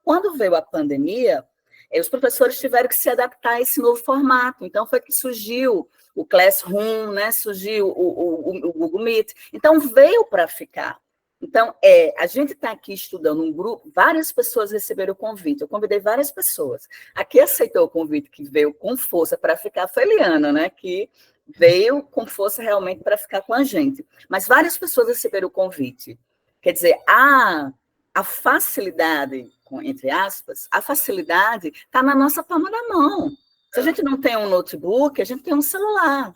quando veio a pandemia, os professores tiveram que se adaptar a esse novo formato. Então, foi que surgiu o Classroom, né? Surgiu o Google Meet. Então, veio para ficar. Então, a gente está aqui estudando um grupo, várias pessoas receberam o convite, eu convidei várias pessoas. A que aceitou o convite, que veio com força para ficar, foi a Eliana, né? Que veio com força realmente para ficar com a gente. Mas várias pessoas receberam o convite. Quer dizer, a facilidade, entre aspas, a facilidade está na nossa palma da mão. Se a gente não tem um notebook, a gente tem um celular.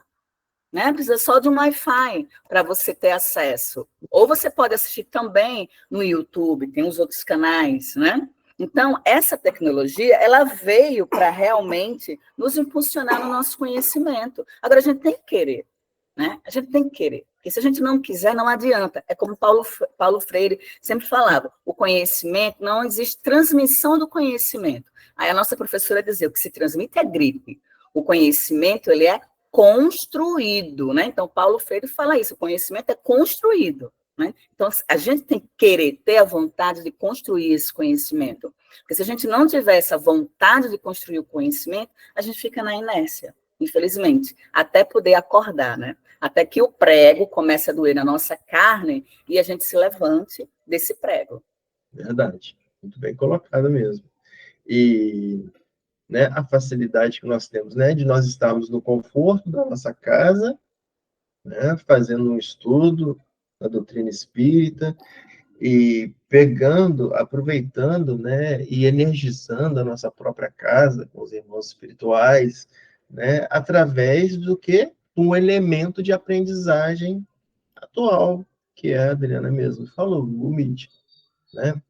Né? Precisa só de um Wi-Fi para você ter acesso. Ou você pode assistir também no YouTube, tem os outros canais, né? Então, essa tecnologia, ela veio para realmente nos impulsionar no nosso conhecimento. Agora, a gente tem que querer, né? A gente tem que querer. Porque se a gente não quiser, não adianta. É como Paulo Freire sempre falava, o conhecimento, não existe transmissão do conhecimento. Aí a nossa professora dizia, o que se transmite é gripe. O conhecimento, ele é construído, né? Então, Paulo Freire fala isso, o conhecimento é construído, né? Então, a gente tem que querer, ter a vontade de construir esse conhecimento, porque se a gente não tiver essa vontade de construir o conhecimento, a gente fica na inércia, infelizmente, até poder acordar, né? Até que o prego comece a doer na nossa carne e a gente se levante desse prego. Verdade, muito bem colocado mesmo. E... né, a facilidade que nós temos, né, de nós estarmos no conforto da nossa casa, né, fazendo um estudo da doutrina espírita e pegando, aproveitando, né, e energizando a nossa própria casa com os irmãos espirituais, né, através do que um elemento de aprendizagem atual, que a Adriana mesmo falou, o Meet, né?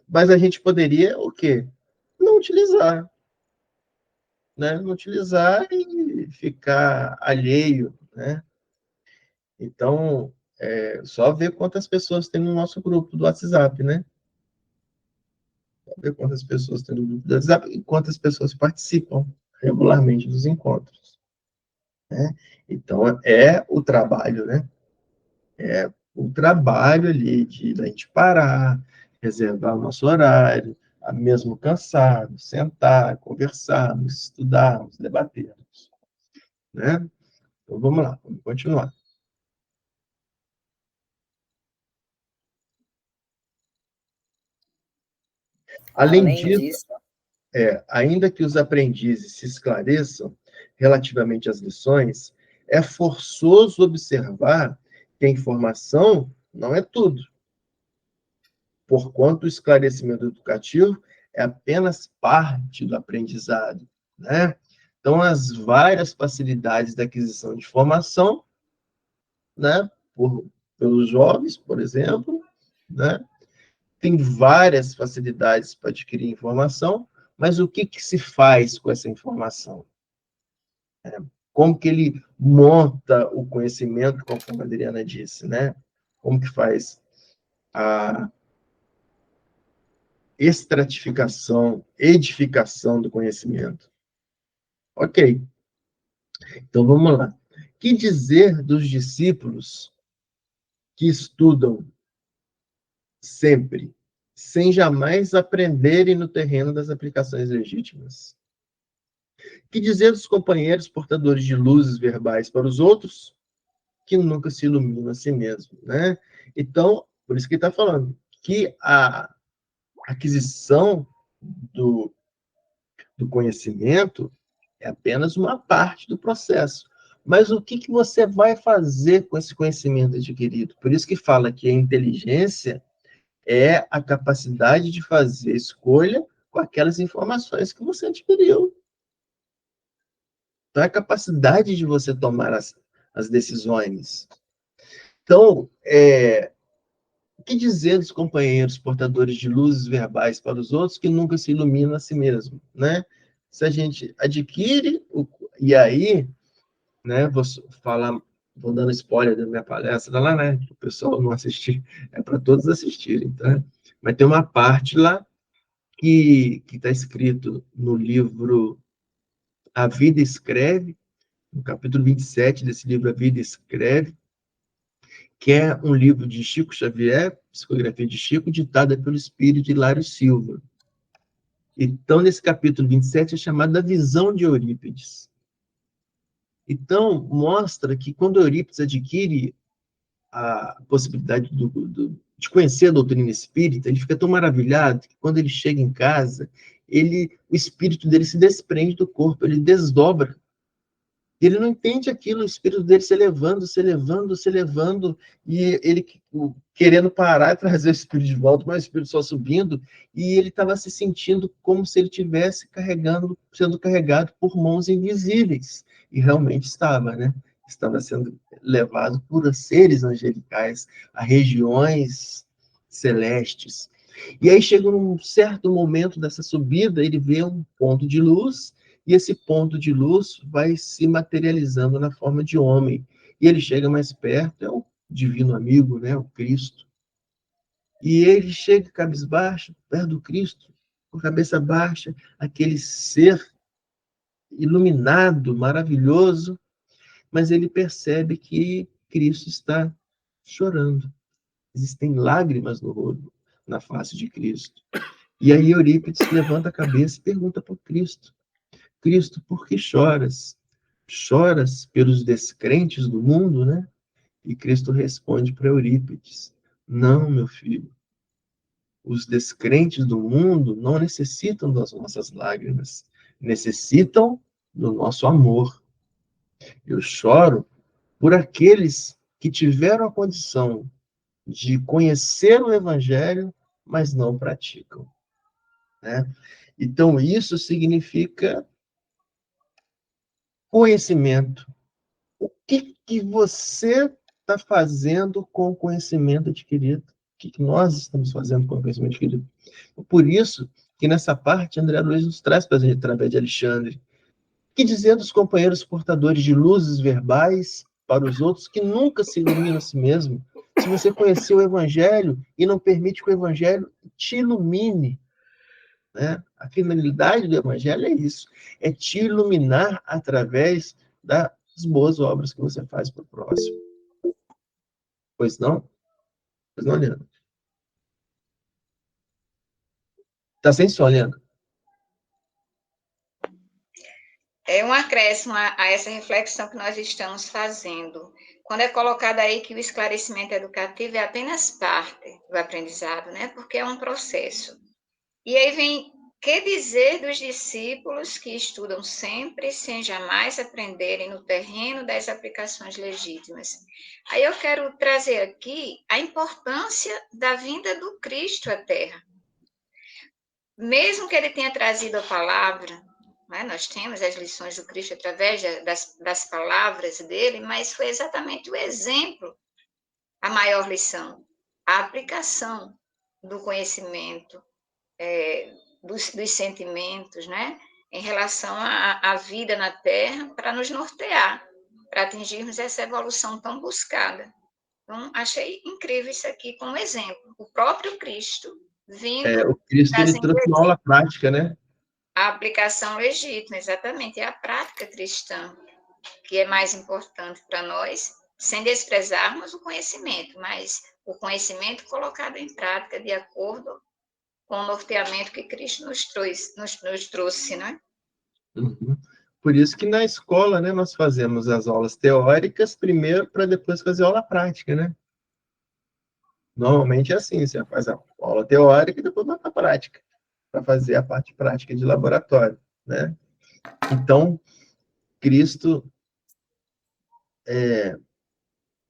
Mas a gente poderia o quê? Não utilizar, né? Não utilizar e ficar alheio, né? Então, só ver quantas pessoas tem no nosso grupo do WhatsApp, né? Só ver quantas pessoas tem no grupo do WhatsApp e quantas pessoas participam regularmente dos encontros, né? Então, é o trabalho, né? É o trabalho ali de a gente parar, reservar o nosso horário, mesmo cansado, sentar, conversarmos, estudarmos, debatermos, né? Então, vamos lá, vamos continuar. Além disso, ainda que os aprendizes se esclareçam relativamente às lições, é forçoso observar que a informação não é tudo, porquanto o esclarecimento educativo é apenas parte do aprendizado, né? Então, as várias facilidades da aquisição de informação, né, pelos jovens, por exemplo, né, tem várias facilidades para adquirir informação, mas o que se faz com essa informação? Como que ele monta o conhecimento, conforme a Adriana disse, né? Como que faz a estratificação, edificação do conhecimento? Ok. Então, vamos lá. Que dizer dos discípulos que estudam sempre, sem jamais aprenderem no terreno das aplicações legítimas? Que dizer dos companheiros portadores de luzes verbais para os outros, que nunca se iluminam a si mesmo, né? Então, por isso que ele está falando que a aquisição do conhecimento é apenas uma parte do processo. Mas o que você vai fazer com esse conhecimento adquirido? Por isso que fala que a inteligência é a capacidade de fazer escolha com aquelas informações que você adquiriu. Então, é a capacidade de você tomar as decisões. Então, o que dizer dos companheiros portadores de luzes verbais para os outros que nunca se iluminam a si mesmo, né? Se a gente adquire, e aí, né, vou dando spoiler da minha palestra lá, né? O pessoal não assistir, é para todos assistirem, tá? Mas tem uma parte lá que está escrito no livro A Vida Escreve, no capítulo 27 desse livro A Vida Escreve, que é um livro de Chico Xavier, psicografia de Chico, ditada pelo espírito Hilário Silva. Então, nesse capítulo 27 é chamado da visão de Eurípides. Então, mostra que quando Eurípides adquire a possibilidade de conhecer a doutrina espírita, ele fica tão maravilhado que quando ele chega em casa, o espírito dele se desprende do corpo, ele desdobra. Ele não entende aquilo, o espírito dele se elevando, se elevando, se elevando, e ele querendo parar e trazer o espírito de volta, mas o espírito só subindo, e ele estava se sentindo como se ele estivesse sendo carregado por mãos invisíveis. E realmente estava, né? Estava sendo levado por seres angelicais a regiões celestes. E aí chega num certo momento dessa subida, ele vê um ponto de luz, e esse ponto de luz vai se materializando na forma de homem. E ele chega mais perto, é o divino amigo, né, o Cristo. E ele chega cabisbaixo, perto do Cristo, com a cabeça baixa, aquele ser iluminado, maravilhoso, mas ele percebe que Cristo está chorando. Existem lágrimas no rosto, na face de Cristo. E aí Eurípides levanta a cabeça e pergunta para o Cristo: Cristo, por que choras? Choras pelos descrentes do mundo, né? E Cristo responde para Eurípides: não, meu filho. Os descrentes do mundo não necessitam das nossas lágrimas, necessitam do nosso amor. Eu choro por aqueles que tiveram a condição de conhecer o Evangelho, mas não praticam, né? Então, isso significa conhecimento. O que você está fazendo com o conhecimento adquirido? O que nós estamos fazendo com o conhecimento adquirido? Por isso que nessa parte, André Luiz nos traz para a gente, através de Alexandre. Que dizer dos companheiros portadores de luzes verbais para os outros que nunca se iluminam a si mesmo? Se você conheceu o Evangelho e não permite que o Evangelho te ilumine, né? A finalidade do Evangelho é isso, é te iluminar através das boas obras que você faz para o próximo. Pois não? Pois não, Leandro? Está sem som, Leandro? É um acréscimo a essa reflexão que nós estamos fazendo. Quando é colocado aí que o esclarecimento educativo é apenas parte do aprendizado, né? Porque é um processo. E aí vem, que dizer dos discípulos que estudam sempre sem jamais aprenderem no terreno das aplicações legítimas? Aí eu quero trazer aqui a importância da vinda do Cristo à Terra. Mesmo que ele tenha trazido a palavra, né, nós temos as lições do Cristo através das palavras dele, mas foi exatamente o exemplo, a maior lição, a aplicação do conhecimento, dos sentimentos, né, em relação à vida na Terra, para nos nortear, para atingirmos essa evolução tão buscada. Então, achei incrível isso aqui como exemplo. O próprio Cristo vindo... O Cristo, ele trouxe uma aula prática, né? A aplicação legítima, exatamente, é a prática cristã, que é mais importante para nós, sem desprezarmos o conhecimento, mas o conhecimento colocado em prática de acordo com o norteamento que Cristo nos trouxe, né? Uhum. Por isso que na escola, né, nós fazemos as aulas teóricas primeiro, para depois fazer a aula prática, né? Normalmente é assim, você faz a aula teórica e depois vai para a prática, para fazer a parte prática de laboratório, né? Então, Cristo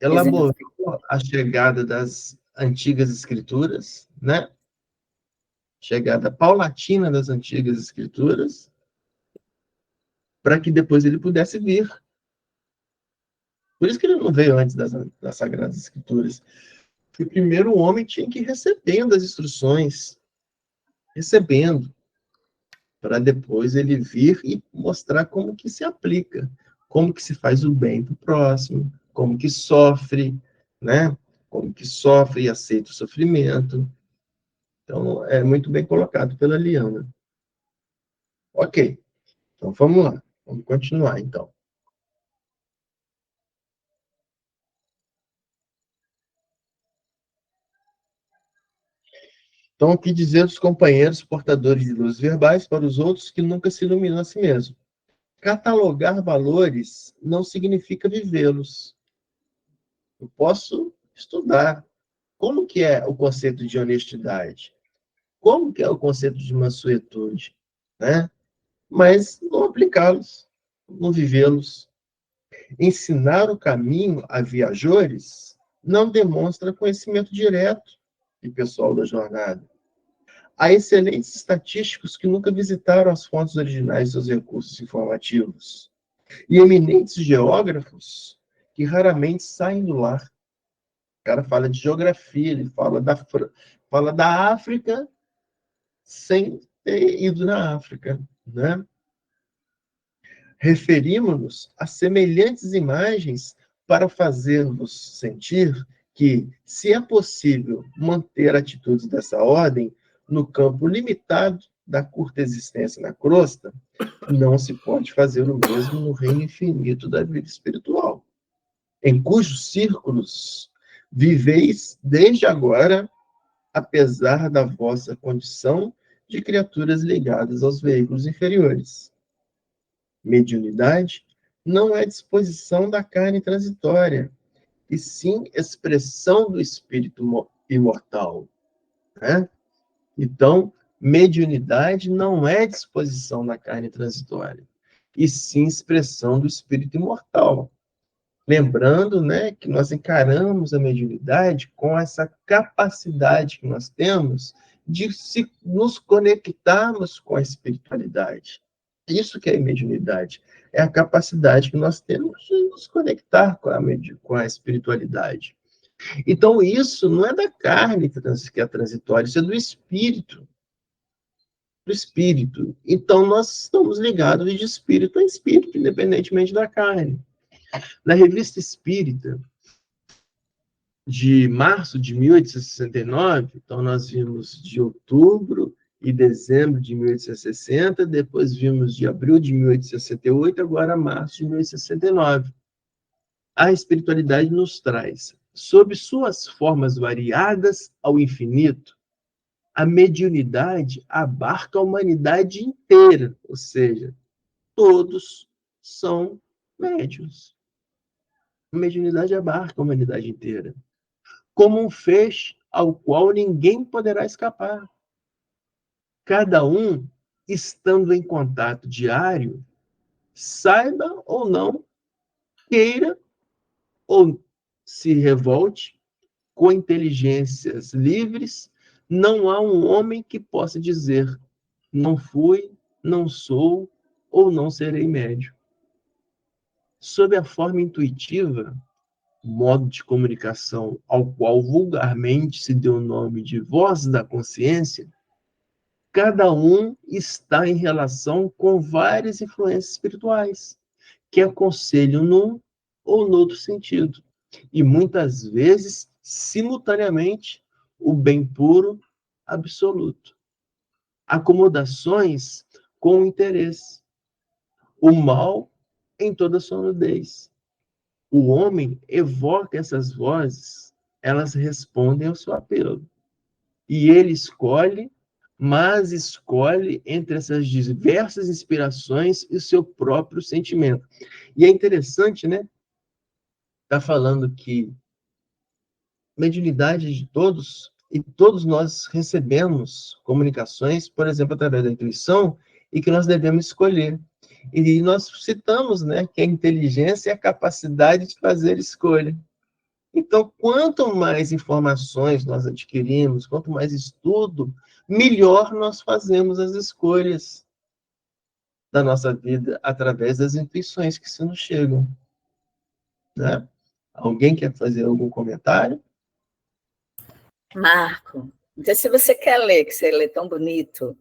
elaborou a chegada das antigas escrituras, né? Chegada paulatina das antigas escrituras, para que depois ele pudesse vir. Por isso que ele não veio antes das Sagradas Escrituras. Porque primeiro o homem tinha que ir recebendo as instruções, recebendo, para depois ele vir e mostrar como que se aplica, como que se faz o bem para o próximo, como que sofre, né? Como que sofre e aceita o sofrimento. Então, é muito bem colocado pela Liana. Ok, então vamos lá, vamos continuar então. Então, o que dizer dos companheiros portadores de luzes verbais para os outros que nunca se iluminam a si mesmo? Catalogar valores não significa vivê-los. Eu posso estudar como que é o conceito de honestidade, como que é o conceito de mansuetude, né? Mas não aplicá-los, não vivê-los. Ensinar o caminho a viajores não demonstra conhecimento direto e pessoal da jornada. Há excelentes estatísticos que nunca visitaram as fontes originais dos recursos informativos. E eminentes geógrafos que raramente saem do lar. O cara fala de geografia, ele fala da África sem ter ido na África, né? Referimos-nos a semelhantes imagens para fazer-vos sentir que, se é possível manter atitudes dessa ordem no campo limitado da curta existência na crosta, não se pode fazer o mesmo no reino infinito da vida espiritual, em cujos círculos viveis desde agora, apesar da vossa condição de criaturas ligadas aos veículos inferiores. Mediunidade não é disposição da carne transitória, e sim expressão do espírito imortal, né? Então, mediunidade não é disposição da carne transitória, e sim expressão do espírito imortal. Lembrando, né, que nós encaramos a mediunidade com essa capacidade que nós temos de nos conectarmos com a espiritualidade. Isso que é a mediunidade. É a capacidade que nós temos de nos conectar com a espiritualidade. Então, isso não é da carne que é transitória, isso é do espírito. Do espírito. Então, nós estamos ligados de espírito a espírito, independentemente da carne. Na Revista Espírita, de março de 1869, então nós vimos de outubro e dezembro de 1860, depois vimos de abril de 1868, agora março de 1869. A espiritualidade nos traz, sob suas formas variadas ao infinito, a mediunidade abarca a humanidade inteira, ou seja, todos são médiuns. A mediunidade abarca a humanidade inteira, como um feixe ao qual ninguém poderá escapar. Cada um, estando em contato diário, saiba ou não, queira ou se revolte, com inteligências livres, não há um homem que possa dizer: não fui, não sou ou não serei médium. Sob a forma intuitiva, modo de comunicação ao qual vulgarmente se deu o nome de voz da consciência, cada um está em relação com várias influências espirituais, que aconselham num ou no outro sentido, e muitas vezes, simultaneamente, o bem puro absoluto. Acomodações com o interesse, o mal em toda sua nudez. O homem evoca essas vozes, elas respondem ao seu apelo. E ele escolhe, mas escolhe entre essas diversas inspirações e o seu próprio sentimento. E é interessante, né? Tá falando que mediunidade de todos, e todos nós recebemos comunicações, por exemplo, através da intuição, e que nós devemos escolher. E nós citamos, né, que a inteligência é a capacidade de fazer escolha. Então, quanto mais informações nós adquirimos, quanto mais estudo, melhor nós fazemos as escolhas da nossa vida através das intuições que se nos chegam, né? Alguém quer fazer algum comentário? Marco, não sei se você quer ler, que você lê tão bonito.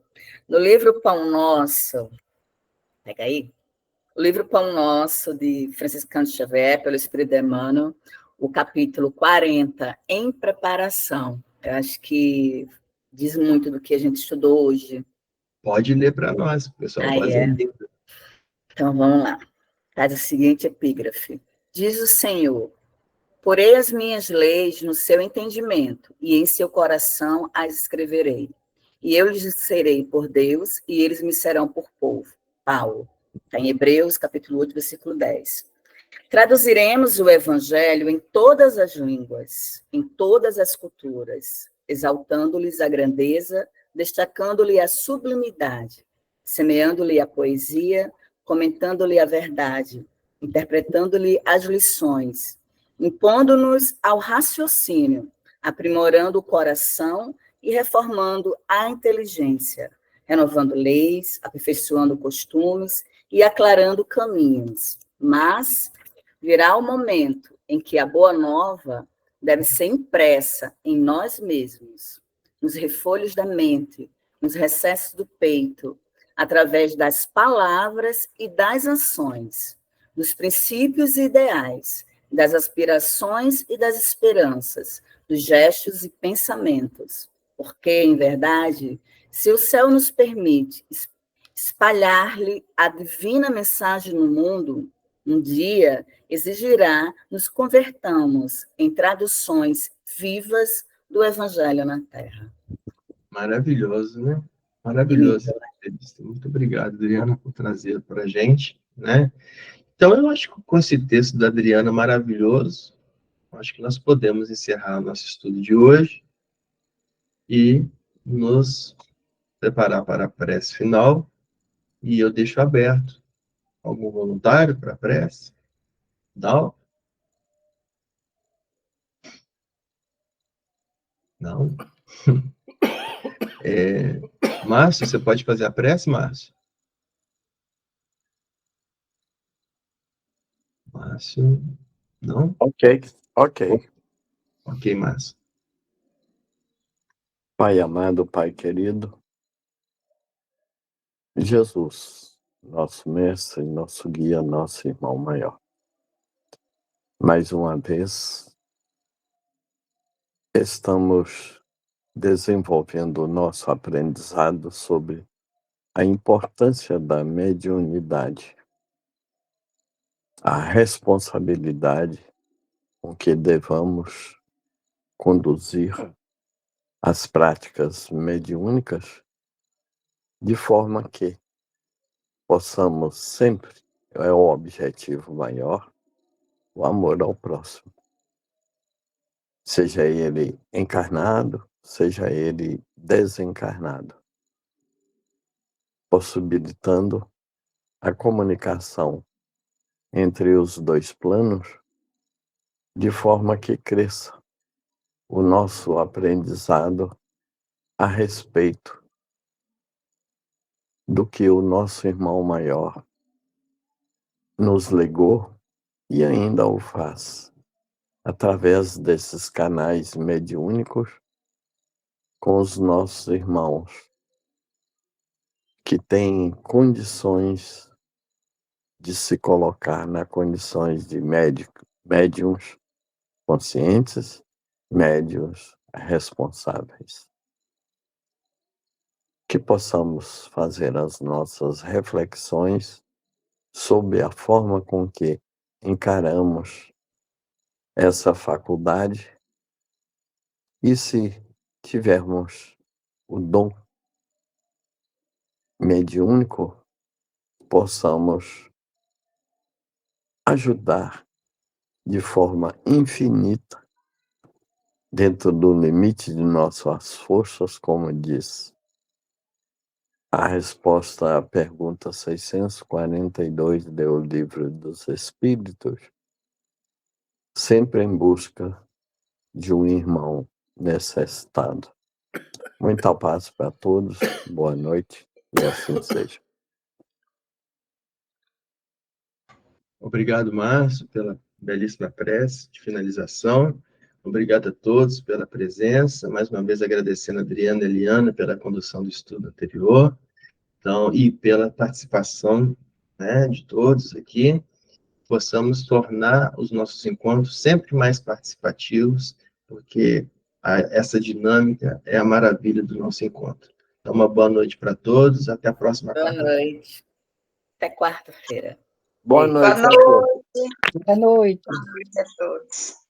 No livro Pão Nosso, pega aí, o livro Pão Nosso, de Franciscano Xavier, pelo Espírito Emmanuel, o capítulo 40, Em Preparação. Eu acho que diz muito do que a gente estudou hoje. Pode ler para nós, pessoal, Aí voz é é. linda. Então, vamos lá. Faz a seguinte epígrafe. Diz o Senhor: porei as minhas leis no seu entendimento, e em seu coração as escreverei. E eu lhes serei por Deus, e eles me serão por povo. Paulo. Está em Hebreus, capítulo 8, versículo 10. Traduziremos o Evangelho em todas as línguas, em todas as culturas, exaltando-lhes a grandeza, destacando-lhe a sublimidade, semeando-lhe a poesia, comentando-lhe a verdade, interpretando-lhe as lições, impondo-nos ao raciocínio, aprimorando o coração e reformando a inteligência, renovando leis, aperfeiçoando costumes e aclarando caminhos. Mas virá o momento em que a boa nova deve ser impressa em nós mesmos, nos refolhos da mente, nos recessos do peito, através das palavras e das ações, dos princípios e ideais, das aspirações e das esperanças, dos gestos e pensamentos. Porque, em verdade, se o céu nos permite espalhar-lhe a divina mensagem no mundo, um dia exigirá nos convertamos em traduções vivas do Evangelho na Terra. Maravilhoso, né? Maravilhoso essa entrevista. Muito obrigado, Adriana, por trazer para a gente, né? Então, eu acho que com esse texto da Adriana maravilhoso, acho que nós podemos encerrar o nosso estudo de hoje e nos preparar para a prece final. E eu deixo aberto algum voluntário para a prece. Não? Não? Márcio, você pode fazer a prece, Márcio? Márcio, não? Ok. Ok, Márcio. Pai amado, Pai querido, Jesus, nosso mestre, nosso guia, nosso irmão maior. Mais uma vez, estamos desenvolvendo o nosso aprendizado sobre a importância da mediunidade, a responsabilidade com que devamos conduzir as práticas mediúnicas, de forma que possamos sempre, é o objetivo maior, o amor ao próximo. Seja ele encarnado, seja ele desencarnado, possibilitando a comunicação entre os dois planos, de forma que cresça o nosso aprendizado a respeito do que o nosso irmão maior nos legou e ainda o faz através desses canais mediúnicos com os nossos irmãos que têm condições de se colocar nas condições de médiuns conscientes, médiuns responsáveis. Que possamos fazer as nossas reflexões sobre a forma com que encaramos essa faculdade e, se tivermos o dom mediúnico, possamos ajudar de forma infinita, dentro do limite de nossas forças, como diz a resposta à pergunta 642 do Livro dos Espíritos, sempre em busca de um irmão necessitado. Muita paz para todos, boa noite, e assim seja. Obrigado, Márcio, pela belíssima prece de finalização. Obrigado a todos pela presença. Mais uma vez agradecendo a Adriana e a Eliana pela condução do estudo anterior. Então, e pela participação, né, de todos aqui. Possamos tornar os nossos encontros sempre mais participativos, porque essa dinâmica é a maravilha do nosso encontro. Então, uma boa noite para todos. Até a próxima Boa quarta-feira. noite. Até quarta-feira. Boa Beijo. noite Boa a todos. noite. Boa noite. Boa noite a todos.